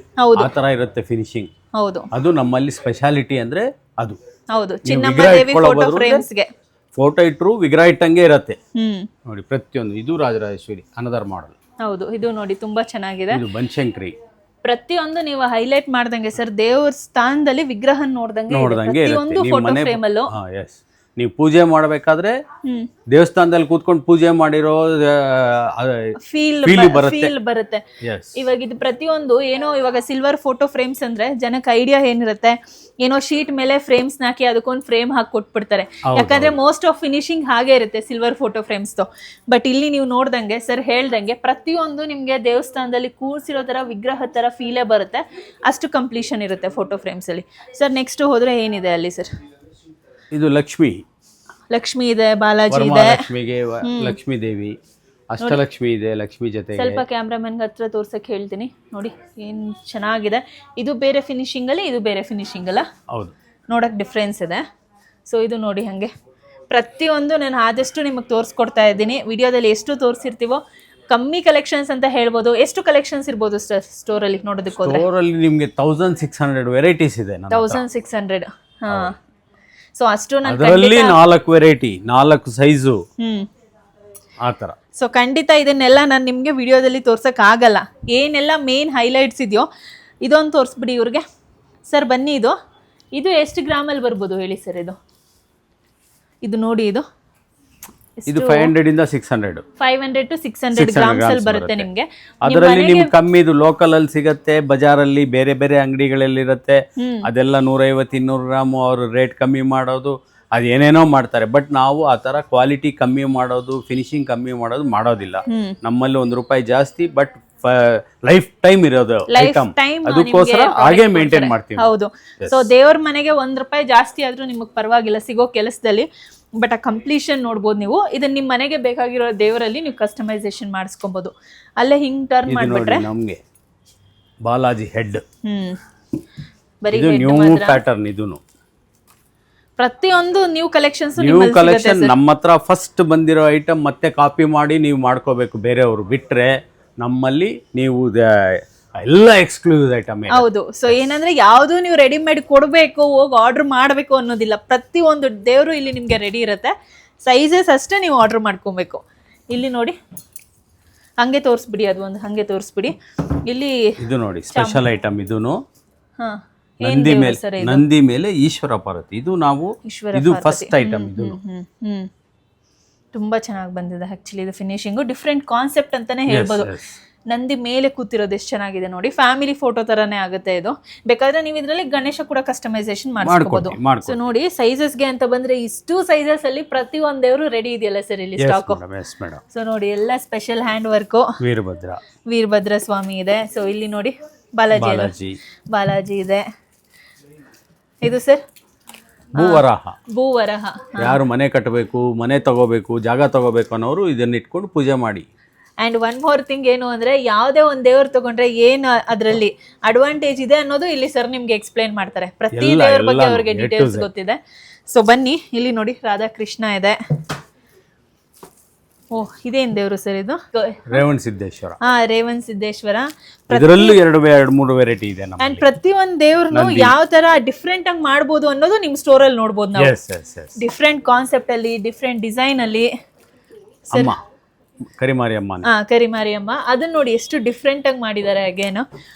ಆ ತರ ಇರುತ್ತೆ ಫಿನಿಶಿಂಗ್. ಹೌದು, ಅದು ನಮ್ಮಲ್ಲಿ ಸ್ಪೆಷಾಲಿಟಿ ಅಂದ್ರೆ ಅದು. ಹೌದು, ಚಿನ್ನಮ್ಮ ದೇವಿ ಫೋಟೋ ಫ್ರೇಮ್ಸ್ ಗೆ ಫೋಟೋ ಇಟ್ಟರು ವಿಗ್ರಹ ಇಟ್ಟಂಗೆ ಇರುತ್ತೆ ನೋಡಿ ಪ್ರತಿಯೊಂದು. ಇದು ರಾಜರಾಜೇಶ್ವರಿ ಅನದರ್ ಮಾಡೆಲ್. ಹೌದು, ಇದು ನೋಡಿ ತುಂಬಾ ಚೆನ್ನಾಗಿದೆ. ಇದು ಬನಶಂಕರಿ. ಪ್ರತಿಯೊಂದು ನೀವು ಹೈಲೈಟ್ ಮಾಡ್ದಂಗೆ ಸರ್ ದೇವ್ರ ಸ್ಥಾನದಲ್ಲಿ ವಿಗ್ರಹ ನೋಡ್ದಂಗೆ ಪ್ರತಿಯೊಂದು ಫೋಟೋ ಫ್ರೇಮ್ ಅಲ್ಲೂ. ನೀವು ಪೂಜೆ ಮಾಡಬೇಕಾದ್ರೆ ದೇವಸ್ಥಾನದಲ್ಲಿ ಕೂತ್ಕೊಂಡು ಪೂಜೆ ಮಾಡಿರೋ ಫೀಲ್ ಬರುತ್ತೆ. ಇವಾಗ ಇದು ಪ್ರತಿಯೊಂದು ಏನೋ ಇವಾಗ ಸಿಲ್ವರ್ ಫೋಟೋ ಫ್ರೇಮ್ಸ್ ಅಂದ್ರೆ ಜನಕ್ಕೆ ಐಡಿಯಾ ಏನಿರುತ್ತೆ, ಏನೋ ಶೀಟ್ ಮೇಲೆ ಫ್ರೇಮ್ಸ್ ಹಾಕಿ ಅದಕ್ಕೊಂದು ಫ್ರೇಮ್ ಹಾಕಿ ಕೊಟ್ಬಿಡ್ತಾರೆ. ಯಾಕಂದ್ರೆ ಮೋಸ್ಟ್ ಆಫ್ ಫಿನಿಶಿಂಗ್ ಹಾಗೆ ಇರುತ್ತೆ ಸಿಲ್ವರ್ ಫೋಟೋ ಫ್ರೇಮ್ಸ್. ಬಟ್ ಇಲ್ಲಿ ನೀವು ನೋಡ್ದಂಗೆ ಸರ್ ಹೇಳ್ದಂಗೆ ಪ್ರತಿಯೊಂದು ನಿಮ್ಗೆ ದೇವಸ್ಥಾನದಲ್ಲಿ ಕೂರ್ಸಿರೋ ತರ ವಿಗ್ರಹ ತರ ಫೀಲೇ ಬರುತ್ತೆ. ಅಷ್ಟು ಕಂಪ್ಲೀಷನ್ ಇರುತ್ತೆ ಫೋಟೋ ಫ್ರೇಮ್ಸ್ ಅಲ್ಲಿ. ಸರ್ ನೆಕ್ಸ್ಟ್ ಹೋದ್ರೆ ಏನಿದೆ ಅಲ್ಲಿ ಸರ್? ಇದು ಲಕ್ಷ್ಮಿ ಇದೆ, ಬಾಲಾಜಿ ಇದೆ, ಲಕ್ಷ್ಮೀ ದೇವಿ, ಅಷ್ಟಲಕ್ಷ್ಮಿ ಇದೆ. ಲಕ್ಷ್ಮಿ ಜೊತೆ ಸ್ವಲ್ಪ ಕ್ಯಾಮ್ರಾಮನ್ ಹತ್ರ ತೋರ್ಸಕ್ ಹೇಳ್ತೀನಿ. ನೋಡಿ ಏನ್ ಚೆನ್ನಾಗಿದೆ. ಇದು ಬೇರೆ ಫಿನಿಶಿಂಗ್ ಅಲ್ಲಿ, ಇದು ಬೇರೆ ಫಿನಿಶಿಂಗ್ ಅಲ್ಲ. ಹೌದು, ನೋಡಕ್ ಡಿಫ್ರೆನ್ಸ್ ಇದೆ. ಸೊ ಇದು ನೋಡಿ ಹಂಗೆ ಪ್ರತಿಯೊಂದು ನಾನು ಆದಷ್ಟು ನಿಮಗೆ ತೋರಿಸ್ಕೊಡ್ತಾ ಇದ್ದೀನಿ. ವಿಡಿಯೋದಲ್ಲಿ ಎಷ್ಟು ತೋರಿಸಿರ್ತೀವೋ ಕಮ್ಮಿ ಕಲೆಕ್ಷನ್ಸ್ ಅಂತ ಹೇಳ್ಬೋದು. ಎಷ್ಟು ಕಲೆಕ್ಷನ್ಸ್ ಇರ್ಬೋದು ಸ್ಟೋರ್ ಅಲ್ಲಿ ನೋಡೋದಕ್ಕೆ ಹೋದ್ರೆ? ಸ್ಟೋರ್ ಅಲ್ಲಿ ನಿಮಗೆ 1600 ವೆರೈಟೀಸ್ ಇದೆ. 1600. ಹಾ, ಸೊ ಅಷ್ಟು ಅದರಲ್ಲಿ 4 ವೆರೈಟಿ, 4 ಸೈಜು ಆ ಥರ. ಸೊ ಖಂಡಿತ ಇದನ್ನೆಲ್ಲ ನಾನು ನಿಮಗೆ ವಿಡಿಯೋದಲ್ಲಿ ತೋರ್ಸಕ್ ಆಗಲ್ಲ. ಏನೆಲ್ಲ ಮೇನ್ ಹೈಲೈಟ್ಸ್ ಇದೆಯೋ ಇದೊಂದು ತೋರಿಸ್ಬಿಡಿ ಇವ್ರಿಗೆ. ಸರ್ ಬನ್ನಿ, ಇದು ಎಷ್ಟು ಗ್ರಾಮಲ್ಲಿ ಬರ್ಬೋದು ಹೇಳಿ ಸರ್? ಇದು ನೋಡಿ, ಇದು 500 ಇಂದ 600, 500 to 600 ಗ್ರಾಮ್ಸ್ ಅಲ್ಲಿ ಬರುತ್ತೆ ನಿಮ್ಗೆ. ಅದರಲ್ಲಿ ನಿಮ್ಗೆ ಕಮ್ಮಿ ಇದು ಲೋಕಲ್ ಅಲ್ಲಿ ಸಿಗುತ್ತೆ, ಬಜಾರಲ್ಲಿ ಬೇರೆ ಬೇರೆ ಅಂಗಡಿಗಳಲ್ಲಿ ಇರುತ್ತೆ. ಅದೆಲ್ಲ 150-200 ಗ್ರಾಮ್ ಅವರು ರೇಟ್ ಕಮ್ಮಿ ಮಾಡೋದು, ಅದೇನೇನೋ ಮಾಡ್ತಾರೆ. ಬಟ್ ನಾವು ಆ ತರ ಕ್ವಾಲಿಟಿ ಕಮ್ಮಿ ಮಾಡೋದು, ಫಿನಿಶಿಂಗ್ ಕಮ್ಮಿ ಮಾಡೋದಿಲ್ಲ. ನಮ್ಮಲ್ಲಿ ₹1 ಜಾಸ್ತಿ, ಬಟ್ ಲೈಫ್ ಟೈಮ್ ಇರೋದು ಐಟಮ್, ಅದಕ್ಕೋಸ್ಕರ ಹಾಗೆ ಮೇಂಟೈನ್ ಮಾಡ್ತೀವಿ. ಹೌದು. ಸೊ ದೇವ್ರ ಮನೆಗೆ ₹1 ಜಾಸ್ತಿ ಆದ್ರೂ ನಿಮಗೆ ಪರವಾಗಿಲ್ಲ ಸಿಗೋ ಕೆಲಸದಲ್ಲಿ. ಬಟ್ ಆ ಕಂಪ್ಲೀಷನ್ ನೋಡ್ಬೋದು ನೀವು. ಇದನ್ನ ನಿಮ್ಮ ಮನೆಗೆ ಬೇಕಾಗಿರೋ ದೇವರಲ್ಲಿ ನೀವು ಕಸ್ಟಮೈಸೇಷನ್ ಮಾಡಿಸ್ಕೊಬಹುದು. ಅಲ್ಲೇ ಹಿಂಗ್ ಟರ್ನ್ ಮಾಡ್ಬಿಟ್ರೆ ನಮ್ಗೆ ಬಾಲಾಜಿ ಹೆಡ್, ಬರೀ ಇದು ನ್ಯೂ ಪ್ಯಾಟರ್ನ್. ಇದೂನು ಪ್ರತಿಯೊಂದು ನ್ಯೂ ಕಲೆಕ್ಷನ್ಸ್ ನ್ಯೂ ಕಲೆಕ್ಷನ್ ನಮ್ಮ ಹತ್ರ ಫಸ್ಟ್ ಬಂದಿರೋ ಐಟಮ್ ಮತ್ತೆ ಕಾಪಿ ಮಾಡಿ ನೀವು ಮಾಡ್ಕೋಬೇಕು. ಬೇರೆಯವರು ಬಿಟ್ರೆ ನಮ್ಮಲ್ಲಿ ನೀವು ಎಲ್ಲ ಎಕ್ಸ್ಕ್ಲೂಸಿವ್ ಐಟಮ್. ಹೌದು. ಸೊ ಏನಂದ್ರೆ ಯಾವುದು ನೀವು ರೆಡಿಮೇಡ್ ಕೊಡಬೇಕು, ಹೋಗಿ ಆರ್ಡರ್ ಮಾಡಬೇಕು ಅನ್ನೋದಿಲ್ಲ. ಪ್ರತಿಯೊಂದು ದೇವರು ಇಲ್ಲಿ ನಿಮ್ಗೆ ರೆಡಿ ಇರುತ್ತೆ. ಸೈಜಸ್ ಅಷ್ಟೇ ನೀವು ಆರ್ಡರ್ ಮಾಡ್ಕೊಬೇಕು. ಇಲ್ಲಿ ನೋಡಿ, ಹಂಗೆ ತೋರಿಸ್ಬಿಡಿ, ಅದು ಒಂದು ಹಂಗೆ ತೋರಿಸ್ಬಿಡಿ. ಇಲ್ಲಿ ಇದು ನೋಡಿ ಸ್ಪೆಷಲ್ ಐಟಮ್. ಇದೂನು ಹಾ, ನಂದಿ ಮೇಲೆ ಈಶ್ವರ ಪಾರ್ವತಿ. ಇದು ನಾವು ಇದು ಫಸ್ಟ್ ಐಟಮ್. ಇದು ತುಂಬಾ ಚೆನ್ನಾಗಿ ಬಂದಿದೆ ಆಕ್ಚುಲಿ. ಇದು ಫಿನಿಶಿಂಗು ಡಿಫ್ರೆಂಟ್ ಕಾನ್ಸೆಪ್ಟ್ ಅಂತಾನೆ ಹೇಳ್ಬೋದು. ನಂದಿ ಮೇಲೆ ಕೂತಿರೋದು ಎಷ್ಟು ಚೆನ್ನಾಗಿದೆ ನೋಡಿ. ಫ್ಯಾಮಿಲಿ ಫೋಟೋ ತರಾನೇ ಆಗುತ್ತೆ ಇದು. ಬೇಕಾದ್ರೆ ನೀವು ಇದರಲ್ಲಿ ಗಣೇಶ ಕೂಡ ಕಸ್ಟಮೈಸೇಷನ್ ಮಾಡ್ಕೋಬಹುದು. ಸೊ ನೋಡಿ, ಸೈಜಸ್ಗೆ ಅಂತ ಬಂದ್ರೆ ಇಷ್ಟು ಸೈಜಸ್ ಅಲ್ಲಿ ಪ್ರತಿಯೊಂದು ದೇವರು ರೆಡಿ ಇದೆಯಲ್ಲ ಸರ್ ಇಲ್ಲಿ ಸ್ಟಾಕ್. ಸೊ ನೋಡಿ, ಎಲ್ಲ special hand work. Veerabhadra Swamy ಇದೆ. ಸೊ ಇಲ್ಲಿ ನೋಡಿ ಬಾಲಾಜಿ ಇದೆ. ಇದು ಸರ್ ಭೂವರಹ. ಯಾರು ಮನೆ ಕಟ್ಟಬೇಕು, ಮನೆ ತಗೋಬೇಕು, ಜಾಗ ತಗೋಬೇಕು ಅನ್ನೋರು ಇದನ್ನ ಇಟ್ಕೊಂಡು ಪೂಜೆ ಮಾಡಿ. ಅಂಡ್ ಒನ್ ಮೋರ್ ಥಿಂಗ್ ಏನು ಅಂದ್ರೆ, ಯಾವುದೇ ಒಂದು ದೇವ್ರು ತಗೊಂಡ್ರೆ ಏನು ಅದರಲ್ಲಿ ಅಡ್ವಾಂಟೇಜ್ ಇದೆ ಅನ್ನೋದು ಇಲ್ಲಿ ಸರ್ ನಿಮ್ಗೆ ಎಕ್ಸ್ಪ್ಲೈನ್ ಮಾಡ್ತಾರೆ. ಪ್ರತಿ ದೇವ್ರ ಬಗ್ಗೆ ಅವ್ರಿಗೆ ಡೀಟೇಲ್ಸ್ ಗೊತ್ತಿದೆ. ಸೊ ಬನ್ನಿ, ಇಲ್ಲಿ ನೋಡಿ ರಾಧಾಕೃಷ್ಣ ಇದೆ. ಓ, ಇದೇನ್ ದೇವ್ರು ಸರ್ ಇದು? ರೇವಣ ಸಿದ್ದೇಶ್ವರ. ರೇವಣ ಸಿದ್ದೇಶ್ವರ. ಇದರಲ್ಲೂ 2-3 ವೆರೈಟಿ ಇದೆ. ಅಂಡ್ ಪ್ರತಿಯೊಂದು ದೇವ್ರನ್ನು ಯಾವ ತರ ಡಿಫ್ರೆಂಟ್ ಆಗಿ ಮಾಡ್ಬೋದು ಅನ್ನೋದು ನಿಮ್ ಸ್ಟೋರ್ ಅಲ್ಲಿ ನೋಡ್ಬೋದು ನಾವು. ಡಿಫ್ರೆಂಟ್ ಕಾನ್ಸೆಪ್ಟ್ ಅಲ್ಲಿ, ಡಿಫ್ರೆಂಟ್ ಡಿಸೈನ್ ಅಲ್ಲಿ. ಕರಿಮಾರಿಯಮ್ಮ ಅದನ್ನ ನೋಡಿ ಎಷ್ಟು ಡಿಫ್ರೆಂಟ್ ಆಗಿ ಮಾಡಿದ್ದಾರೆ ಅಗೇನ್.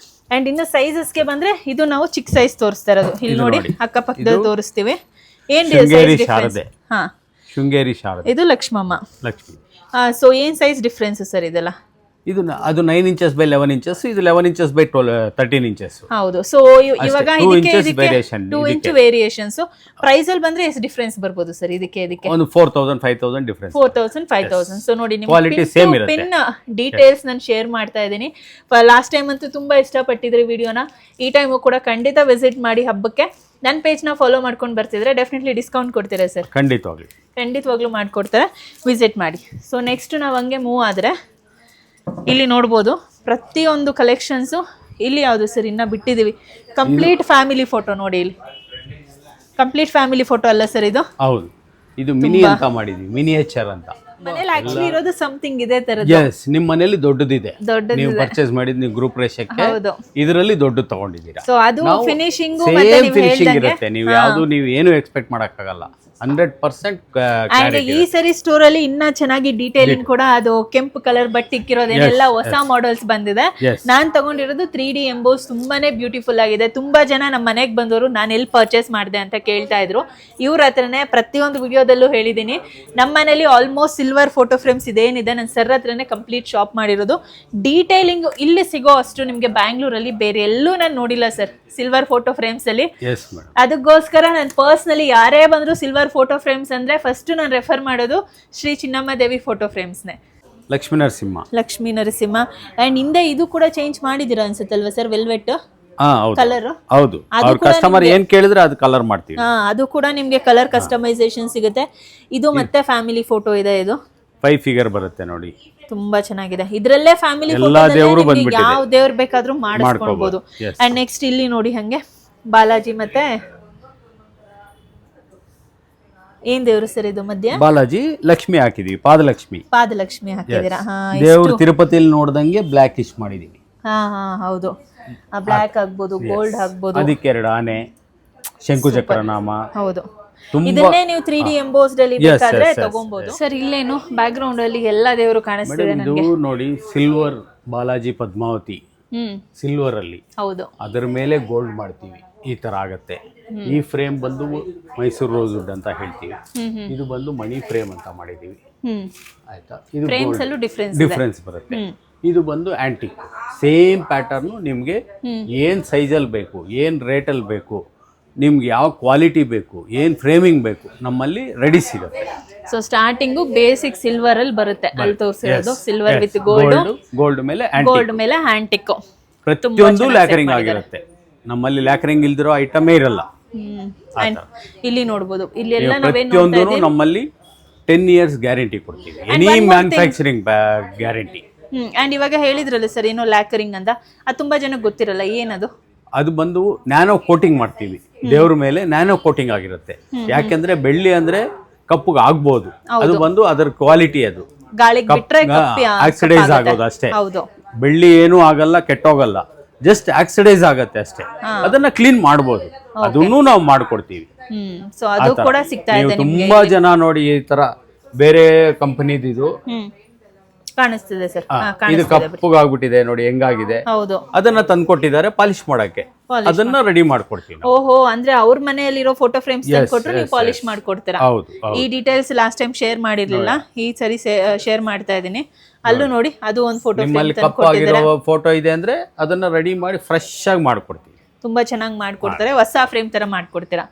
ಅಂಡ್ ಇನ್ನು ಸೈಜಸ್ಗೆ ಬಂದ್ರೆ, ಇದು ನಾವು ಚಿಕ್ಕ ಸೈಜ್ ತೋರಿಸ್ತಾ ಇರೋದು. ಇಲ್ಲಿ ನೋಡಿ, ಅಕ್ಕಪಕ್ಕದಲ್ಲಿ ತೋರಿಸ್ತೀವಿ. ಏನ್ ಡಿಫ್ರೆನ್ಸ್? ಶೃಂಗೇರಿ ಶಾರದೆ. ಇದು ಲಕ್ಷ್ಮಿ. ಸೊ ಏನ್ ಸೈಜ್ ಡಿಫ್ರೆನ್ಸ್ ಸರ್ ಇದೆಲ್ಲ? ಇದು ಅದು 9 inches by 11 inches. ಇದು 11 inches by 13 inches. ಹೌದು. ಸೊ ಇವಾಗ 2 ಇಂಚ್ ವೇರಿಯೇಷನ್ಸ್. ಪ್ರೈಸ್ ಅಲ್ಲಿ ಬಂದ್ರೆ ಎಷ್ಟು ಡಿಫರೆನ್ಸ್ ಬರ್ಬೋದು ಸರ್ ಇದಕ್ಕೆ? ಒಂದು 4000-5000 ಡಿಫರೆನ್ಸ್. 4000-5000. ಸೊ ನೋಡಿ, ನಿಮ್ಗೆ ಪಿನ್ ಡೀಟೇಲ್ಸ್ ನಾನು ಶೇರ್ ಮಾಡ್ತಾ ಇದ್ದೀನಿ. ಲಾಸ್ಟ್ ಟೈಮ್ ಅಂತೂ ತುಂಬಾ ಇಷ್ಟಪಟ್ಟಿದ್ರಿ ವಿಡಿಯೋನ. ಈ ಟೈಮು ಕೂಡ ಖಂಡಿತ ವಿಸಿಟ್ ಮಾಡಿ ಹಬ್ಬಕ್ಕೆ. ನನ್ನ ಪೇಜ್ನ ಫಾಲೋ ಮಾಡ್ಕೊಂಡು ಬರ್ತಿದ್ರೆ ಡೆಫಿನೆಟ್ಲಿ ಡಿಸ್ಕೌಂಟ್ ಕೊಡ್ತೀರಾ ಸರ್? ಖಂಡಿತವಾಗ್ಲೂ ಮಾಡ್ಕೊಡ್ತಾರೆ. ವಿಸಿಟ್ ಮಾಡಿ. ಸೊ ನೆಕ್ಸ್ಟ್ ನಾವು ಹಂಗೆ ಮೂವ್ ಆದರೆ ಇಲ್ಲಿ ನೋಡ್ಬೋದು ಪ್ರತಿಯೊಂದು ಕಲೆಕ್ಷನ್ಸು. ಇಲ್ಲಿ ಯಾವುದು ಸರ್ ಇನ್ನ ಬಿಟ್ಟಿದ್ದೀವಿ? ಕಂಪ್ಲೀಟ್ ಫ್ಯಾಮಿಲಿ ಫೋಟೋ ನೋಡಿ. ಇಲ್ಲಿ ಕಂಪ್ಲೀಟ್ ಫ್ಯಾಮಿಲಿ ಫೋಟೋ ಅಲ್ಲ ಸರ್ ಇದು? ಹೌದು, ಇದು ಮಿನಿ ಅಂತ ಮಾಡಿದ್ವಿ, ಮಿನಿಯೇಚರ್ ಅಂತ. ಮನೇಲಿ ಆಕ್ಚುಲಿ ಇರೋದು ಸಮಥಿಂಗ್ ಇದೇ ತರದ್ದು. ಎಸ್, ನಿಮ್ಮ ಮನೆಯಲ್ಲಿ ದೊಡ್ಡದಿದೆ, ನೀವು ಪರ್ಚೇಸ್ ಮಾಡಿದ್ ನೀವು ಗ್ರೂಪ್ ರೇಷಕ್ಕೆ. ಇದರಲ್ಲಿ ದೊಡ್ಡದು ತಗೊಂಡಿದ್ದೀರಾ. ಸೊ ಅದು ಫಿನಿಶಿಂಗ್ ಇರುತ್ತೆ. ನೀವು ಯಾವುದು ನೀವು ಏನು ಎಕ್ಸ್ಪೆಕ್ಟ್ ಮಾಡಕ್ಕಾಗಲ್ಲ. 100% ಈ ಸರಿ ಸ್ಟೋರ್ ಅಲ್ಲಿ ಇನ್ನ ಚೆನ್ನಾಗಿ ಡೀಟೇಲಿಂಗ್ ಕೂಡ, ಅದು ಕೆಂಪು ಕಲರ್ ಬಟ್ ಇಕ್ಕಿರೋದೇನೆಲ್ಲ ಹೊಸ ಮಾಡೆಲ್ಸ್ ಬಂದಿದೆ. ನಾನ್ ತಗೊಂಡಿರೋದು 3D ಎಂಬೋಸ್. ತುಂಬಾನೇ ಬ್ಯೂಟಿಫುಲ್ ಆಗಿದೆ. ತುಂಬಾ ಜನ ನಮ್ಮ ಮನೆಗೆ ಬಂದವರು ನಾನು ಎಲ್ಲಿ ಪರ್ಚೇಸ್ ಮಾಡಿದೆ ಅಂತ ಕೇಳ್ತಾ ಇದ್ರು. ಇವ್ರ ಹತ್ರನೇ ಪ್ರತಿಯೊಂದು ವಿಡಿಯೋದಲ್ಲೂ ಹೇಳಿದೀನಿ, ನಮ್ಮ ಮನೇಲಿ ಆಲ್ಮೋಸ್ಟ್ ಸಿಲ್ವರ್ ಫೋಟೋ ಫ್ರೇಮ್ಸ್ ಇದೇನಿದೆ ನನ್ನ ಸರ್ ಹತ್ರನೇ ಕಂಪ್ಲೀಟ್ ಶಾಪ್ ಮಾಡಿರೋದು. ಡೀಟೇಲಿಂಗ್ ಇಲ್ಲಿ ಸಿಗೋ ಅಷ್ಟು ನಿಮ್ಗೆ ಬ್ಯಾಂಗ್ಳೂರಲ್ಲಿ ಬೇರೆ ಎಲ್ಲೂ ನಾನು ನೋಡಿಲ್ಲ ಸರ್, ಸಿಲ್ವರ್ ಫೋಟೋ ಫ್ರೇಮ್ಸ್ ಅಲ್ಲಿ. ಅದಕ್ಕೋಸ್ಕರ ನಾನು ಪರ್ಸನಲಿ ಯಾರೇ ಬಂದ್ರು ಸಿಲ್ವರ್ ಫೋಟೋ ಫ್ರೇಮ್ಸ್ ಅಂದ್ರೆ ಫಸ್ಟ್ ನಾನು ರೆಫರ್ ಮಾಡೋದು ಶ್ರೀ ಚಿನ್ನಮ್ಮ ದೇವಿ ಫೋಟೋ ಫ್ರೇಮ್ಸ್ನೇ. ಲಕ್ಷ್ಮೀ ನರಸಿಂಹ. ಅಂಡ್ ಹಿಂದೆ ಇದು ಕೂಡ ಚೇಂಜ್ ಮಾಡಿದಿರಾ ಅನ್ಸುತ್ತಲ್ವಾ ಸರ್? Velvet colour. ಹೌದು, ಕಸ್ಟಮರ್ ಏನ್ ಕೇಳಿದ್ರೆ ಅದು ಕಲರ್ ಮಾಡ್ತೀವಿ. ಅದು ಕೂಡ ನಿಮ್ಗೆ ಕಲರ್ ಕಸ್ಟಮೈಸೇಷನ್ ಸಿಗುತ್ತೆ. ಇದು ಮತ್ತೆ ಫ್ಯಾಮಿಲಿ ಫೋಟೋ ಇದೆ. ಇದು 5 ಫಿಗರ್ ಬರುತ್ತೆ ನೋಡಿ. ತುಂಬಾ ಚೆನ್ನಾಗಿದೆ. ಇದ್ರಲ್ಲೇ ಫ್ಯಾಮಿಲಿ ಯಾವ ದೇವ್ರ ಬೇಕಾದ್ರೂ ಮಾಡಿಸ್ಕೊಳ್ಬಹುದು. ಅಂಡ್ ನೆಕ್ಸ್ಟ್ ಇಲ್ಲಿ ನೋಡಿ, ಹಂಗೆ ಬಾಲಾಜಿ ಮತ್ತೆ ಏನ್ ದೇವ್ರು ಸರ್ ಇದು? ಮಧ್ಯ ಬಾಲಾಜಿ ಲಕ್ಷ್ಮಿ ಹಾಕಿದೀವಿ, ಪಾದಲಕ್ಷ್ಮಿ ಹಾಕಿದೀರಾ? ದೇವ್ರು ತಿರುಪತಿಯಲ್ಲಿ ನೋಡ್ದಂಗೆ ಬ್ಲಾಕ್ ಇಶ್ ಮಾಡಿದೀವಿ. ಹೌದು, ಬ್ಲಾಕ್ ಆಗ್ಬೋದು, ಗೋಲ್ಡ್ ಆಗ್ಬೋದು. ಅದಕ್ಕೆ 2 ಆನೆ, ಶಂಕುಚಕ್ರ ನಾಮ. ಹೌದು, ಇದನ್ನೇ ನೀವು 3D ಎಂಬೋಸ್ಡ್ ಅಲ್ಲಿ ಬೇಕಾದ್ರೆ ತಗೊಬಹುದು ಸರ್. ಇಲ್ಲೇನು ಬ್ಯಾಕ್ ಗ್ರೌಂಡ್ ಅಲ್ಲಿ ಎಲ್ಲಾ ದೇವರು ಕಾಣಿಸ್ತಿದೆ ನನಗೆ. ನೋಡಿ, ಸಿಲ್ವರ್ ಬಾಲಾಜಿ ಪದ್ಮಾವತಿ ಸಿಲ್ವರ್ ಅಲ್ಲಿ. ಹೌದು, ಅದರ ಮೇಲೆ ಗೋಲ್ಡ್ ಮಾಡ್ತೀವಿ. ಈ ತರ ಆಗತ್ತೆ. ಈ ಫ್ರೇಮ್ ಬಂದು ಮೈಸೂರು ರೋಸ್ ವುಡ್ ಅಂತ ಹೇಳ್ತೀವಿ. ಇದು ಬಂದು ಮಣಿ ಫ್ರೇಮ್ ಅಂತ ಮಾಡಿದೀವಿ. ಆಯ್ತಾ? ಇದು ಡಿಫ್ರೆನ್ಸ್ ಬರುತ್ತೆ. ಇದು ಬಂದು ಆಂಟಿಕ್. ಸೇಮ್ ಪ್ಯಾಟರ್ನ್ ನಿಮ್ಗೆ ಏನ್ ಸೈಜಲ್ಲಿ ಬೇಕು, ಏನ್ ರೇಟಲ್ಲಿ ಬೇಕು, ನಿಮ್ಗೆ ಯಾವ ಕ್ವಾಲಿಟಿ ಬೇಕು, ಏನ್ ಫ್ರೇಮಿಂಗ್ ಬೇಕು, ನಮ್ಮಲ್ಲಿ ರೆಡಿ ಸಿಗುತ್ತೆ. ಸೊ ಸ್ಟಾರ್ಟಿಂಗು ಬೇಸಿಕ್ ಸಿಲ್ವರ್ ಅಲ್ಲಿ ಬರುತ್ತೆ. ಅಲ್ಲಿ ತೋರಿಸಿರೋದು ಸಿಲ್ವರ್ ವಿತ್ ಗೋಲ್ಡ್ ಮೇಲೆ ಆಂಟಿಕ್. ಪ್ರತಿಯೊಂದು ಲ್ಯಾಕರಿಂಗ್ ಆಗಿರುತ್ತೆ. ನಮ್ಮಲ್ಲಿ ಲ್ಯಾಕರಿಂಗ್ ಇಲ್ದಿರೋ ಐಟಮೇ ಇರಲ್ಲ. ಇಲ್ಲಿ ನೋಡಬಹುದು, ಇಲ್ಲಿ ಎಲ್ಲ ಪ್ರತಿಯೊಂದು ನಮ್ಮಲ್ಲಿ 10 years ಗ್ಯಾರಂಟಿ ಕೊಡ್ತೀವಿ. Any manufacturing guarantee. ಅಂಡ್ ಇವಾಗ ಹೇಳಿದ್ರಲ್ಲ ಸರ್ ಏನೋ ಲ್ಯಾಕರಿಂಗ್ ಅಂತ, ಅದು ತುಂಬಾ ಜನಕ್ಕೆ ಗೊತ್ತಿರಲ್ಲ, ಏನದು? ಅದು ಬಂದು ನ್ಯಾನೋ ಕೋಟಿಂಗ್ ಮಾಡ್ತೀವಿ ದೇವ್ರ ಮೇಲೆ, ನ್ಯಾನೋ ಕೋಟಿಂಗ್ ಆಗಿರುತ್ತೆ. ಯಾಕೆಂದ್ರೆ ಬೆಳ್ಳಿ ಅಂದ್ರೆ ಕಪ್ಪುಗೆ ಆಗ್ಬೋದು, ಅದು ಬಂದು ಅದರ ಕ್ವಾಲಿಟಿ, ಅದು ಗಾಳಿಗೆ ಬಿಟ್ರೆ ಆಕ್ಸಿಡೈಸ್ ಆಗೋದು ಅಷ್ಟೇ. ಹೌದು, ಬೆಳ್ಳಿ ಏನೂ ಆಗಲ್ಲ, ಕೆಟ್ಟೋಗಲ್ಲ, ಜಸ್ಟ್ ಆಕ್ಸಿಡೈಸ್ ಆಗತ್ತೆ ಅಷ್ಟೇ. ಅದನ್ನ ಕ್ಲೀನ್ ಮಾಡ್ಬೋದು, ಅದನ್ನು ನಾವು ಮಾಡ್ಕೊಡ್ತೀವಿ. ಸೊ ಅದು ಕೂಡ ಸಿಗ್ತಾ ಇದೆ. ತುಂಬಾ ಜನ ನೋಡಿ ಈ ತರ ಬೇರೆ ಕಂಪನಿದು ಕಾಣಿಸ್ತಿದೆ ಸರ್, ಇದು ಕಪ್ಪುಗಾಗ್ಬಿಟ್ಟಿದೆ ನೋಡಿ ಹೆಂಗಾಗಿದೆ, ಹೌದು, ಅದನ್ನ ತಂದ್ಕೊಟ್ಟಿದ್ದಾರೆ ಪಾಲಿಶ್ ಮಾಡಕ್ಕೆ, ಅದನ್ನ ರೆಡಿ ಮಾಡ್ಕೊಡ್ತೀವಿ. ಓಹೋ, ಅಂದ್ರೆ ಅವ್ರ ಮನೆಯಲ್ಲಿರೋ ಫೋಟೋ ಫ್ರೇಮ್ಸ್ ತಂದ್ಕೊಟ್ರು ನೀವು ಪಾಲಿಶ್ ಮಾಡ್ಕೊಡ್ತೀರಾ? ಹೌದು. ಈ ಡೀಟೇಲ್ಸ್ ಲಾಸ್ಟ್ ಟೈಮ್ ಶೇರ್ ಮಾಡಿರ್ಲಿಲ್ಲ, ಈ ಸರಿ ಶೇರ್ ಮಾಡ್ತಾ ಇದೀನಿ. ಅಲ್ಲೂ ನೋಡಿ, ಅದು ಒಂದು ಫೋಟೋ ನಿಮ್ಮಲ್ಲಿ ಕಪ್ಪಾಗಿರೋ ಫೋಟೋ ಇದೆ ಅಂದ್ರೆ ಅದನ್ನ ರೆಡಿ ಮಾಡಿ ಫ್ರೆಶ್ ಆಗಿ ಮಾಡ್ಕೊಡ್ತೀವಿ. ತುಂಬಾ ಚೆನ್ನಾಗಿ ಮಾಡ್ಕೊಡ್ತಾರೆ, ಹೊಸ ಫ್ರೇಮ್ ತರ ಮಾಡ್ಕೊಡ್ತೀರಾ.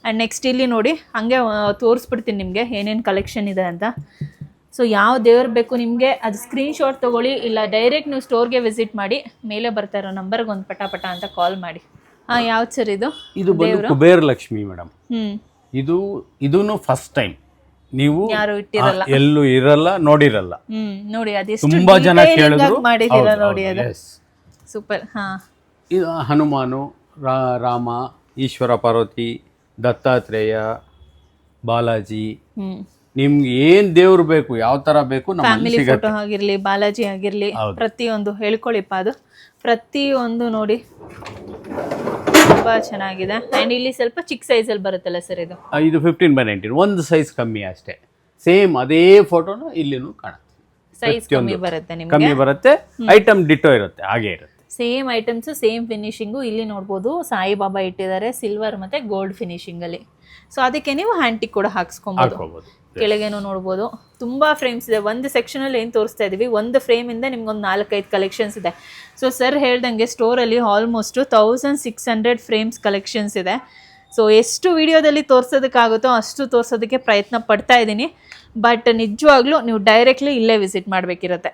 ಅಂಡ್ ನೆಕ್ಸ್ಟ್ ಇಲ್ಲಿ ನೋಡಿ, ಹಂಗೆ ತೋರಿಸ್ಬಿಡ್ತೀನಿ ನಿಮ್ಗೆ ಏನೇನ್ ಕಲೆಕ್ಷನ್ ಇದೆ ಅಂತ. ಸೊ ಯಾವ ದೇವ್ರು ಬೇಕು ನಿಮಗೆ ಅದು ಸ್ಕ್ರೀನ್ಶಾಟ್ ತೊಗೊಳ್ಳಿ, ಇಲ್ಲ ಡೈರೆಕ್ಟ್ ನೀವು ಸ್ಟೋರ್ಗೆ ವಿಸಿಟ್ ಮಾಡಿ, ಮೇಲೆ ಬರ್ತಾ ಇರೋ ನಂಬರ್ಗೆ ಒಂದು ಪಟ ಅಂತ ಕಾಲ್ ಮಾಡಿ. ಯಾವ್ದು ಸರ್ ಇದು? ಇದು ಬಂದು ಕುಬೇರ ಲಕ್ಷ್ಮಿ ಮೇಡಮ್. ಇದೂನು ಫಸ್ಟ್ ಟೈಮ್ ನೀವು ಯಾರು ಇಟ್ಟಿರಲ್ಲ, ಎಲ್ಲೂ ಇರಲ್ಲ, ನೋಡಿರಲ್ಲ. ನೋಡಿ ಅದೆಷ್ಟು ತುಂಬಾ ಜನ ಕೇಳಿದ್ರು, ಮಾಡಿದೀರಾ ನೋಡಿ, ಅದು ಸೂಪರ್. ಇದು ಹನುಮಾನು, ರಾಮ, ಈಶ್ವರ, ಪಾರ್ವತಿ, ದತ್ತಾತ್ರೇಯ, ಬಾಲಾಜಿ, ನಿಮ್ಗೆ ಏನ್ ದೇವ್ರು ಬೇಕು, ಯಾವ ತರ ಬೇಕು ಫ್ಯಾಮಿಲಿ ಫೋಟೋ ಆಗಿರ್ಲಿ, ಬಾಲಾಜಿ ಆಗಿರ್ಲಿ, ಪ್ರತಿಯೊಂದು ಹೇಳ್ಕೊಳ್ಳಿಪ್ಪ, ಅದು ಪ್ರತಿಯೊಂದು ನೋಡಿ ತುಂಬಾ ಚೆನ್ನಾಗಿದೆ. ಅಂಡ್ ಇಲ್ಲಿ ಸ್ವಲ್ಪ ಚಿಕ್ಕ ಸೈಜ್ ಅಲ್ಲಿ ಬರುತ್ತಲ್ಲ ಸರ್ ಇದು? ಇದು 15x19, ಒಂದು ಸೈಜ್ ಕಮ್ಮಿ ಅಷ್ಟೇ. ಸೇಮ್ ಅದೇ ಫೋಟೋನು ಇಲ್ಲಿನೂ ಕಾಣುತ್ತೆ, ಸೈಜ್ ಕಮ್ಮಿ ಬರುತ್ತೆ, ನಿಮ್ಗೆ ಕಮ್ಮಿ ಬರುತ್ತೆ. ಐಟಮ್ ಡಿಟೋ ಇರುತ್ತೆ, ಹಾಗೆ ಇರುತ್ತೆ, ಸೇಮ್ ಐಟಮ್ಸ್, ಸೇಮ್ ಫಿನಿಶಿಂಗು. ಇಲ್ಲಿ ನೋಡ್ಬೋದು ಸಾಯಿಬಾಬಾ ಇಟ್ಟಿದ್ದಾರೆ ಸಿಲ್ವರ್ ಮತ್ತೆ ಗೋಲ್ಡ್ ಫಿನಿಶಿಂಗ್ ಅಲ್ಲಿ. ಸೊ ಅದಕ್ಕೆ ನೀವು ಹ್ಯಾಂಟಿಕ್ ಕೂಡ ಹಾಕ್ಸ್ಕೊಬಹುದು. ಕೆಳಗೇನು ನೋಡ್ಬೋದು, ತುಂಬಾ ಫ್ರೇಮ್ಸ್ ಇದೆ. ಒಂದು ಸೆಕ್ಷನ್ ಅಲ್ಲಿ ಏನು ತೋರಿಸ್ತಾ ಇದೀವಿ, ಒಂದು ಫ್ರೇಮ್ ಇಂದ ನಿಮ್ಗೊಂದು 4-5 ಕಲೆಕ್ಷನ್ಸ್ ಇದೆ. ಸೊ ಸರ್ ಹೇಳ್ದಂಗೆ ಸ್ಟೋರಲ್ಲಿ ಆಲ್ಮೋಸ್ಟ್ 1600 ಫ್ರೇಮ್ಸ್ ಕಲೆಕ್ಷನ್ಸ್ ಇದೆ. ಸೊ ಎಷ್ಟು ವಿಡಿಯೋದಲ್ಲಿ ತೋರಿಸೋದಕ್ಕಾಗುತ್ತೋ ಅಷ್ಟು ತೋರಿಸೋದಕ್ಕೆ ಪ್ರಯತ್ನ ಪಡ್ತಾ ಇದ್ದೀನಿ. ಬಟ್ ನಿಜವಾಗ್ಲೂ ನೀವು ಡೈರೆಕ್ಟ್ಲಿ ಇಲ್ಲೇ ವಿಸಿಟ್ ಮಾಡಬೇಕಿರುತ್ತೆ.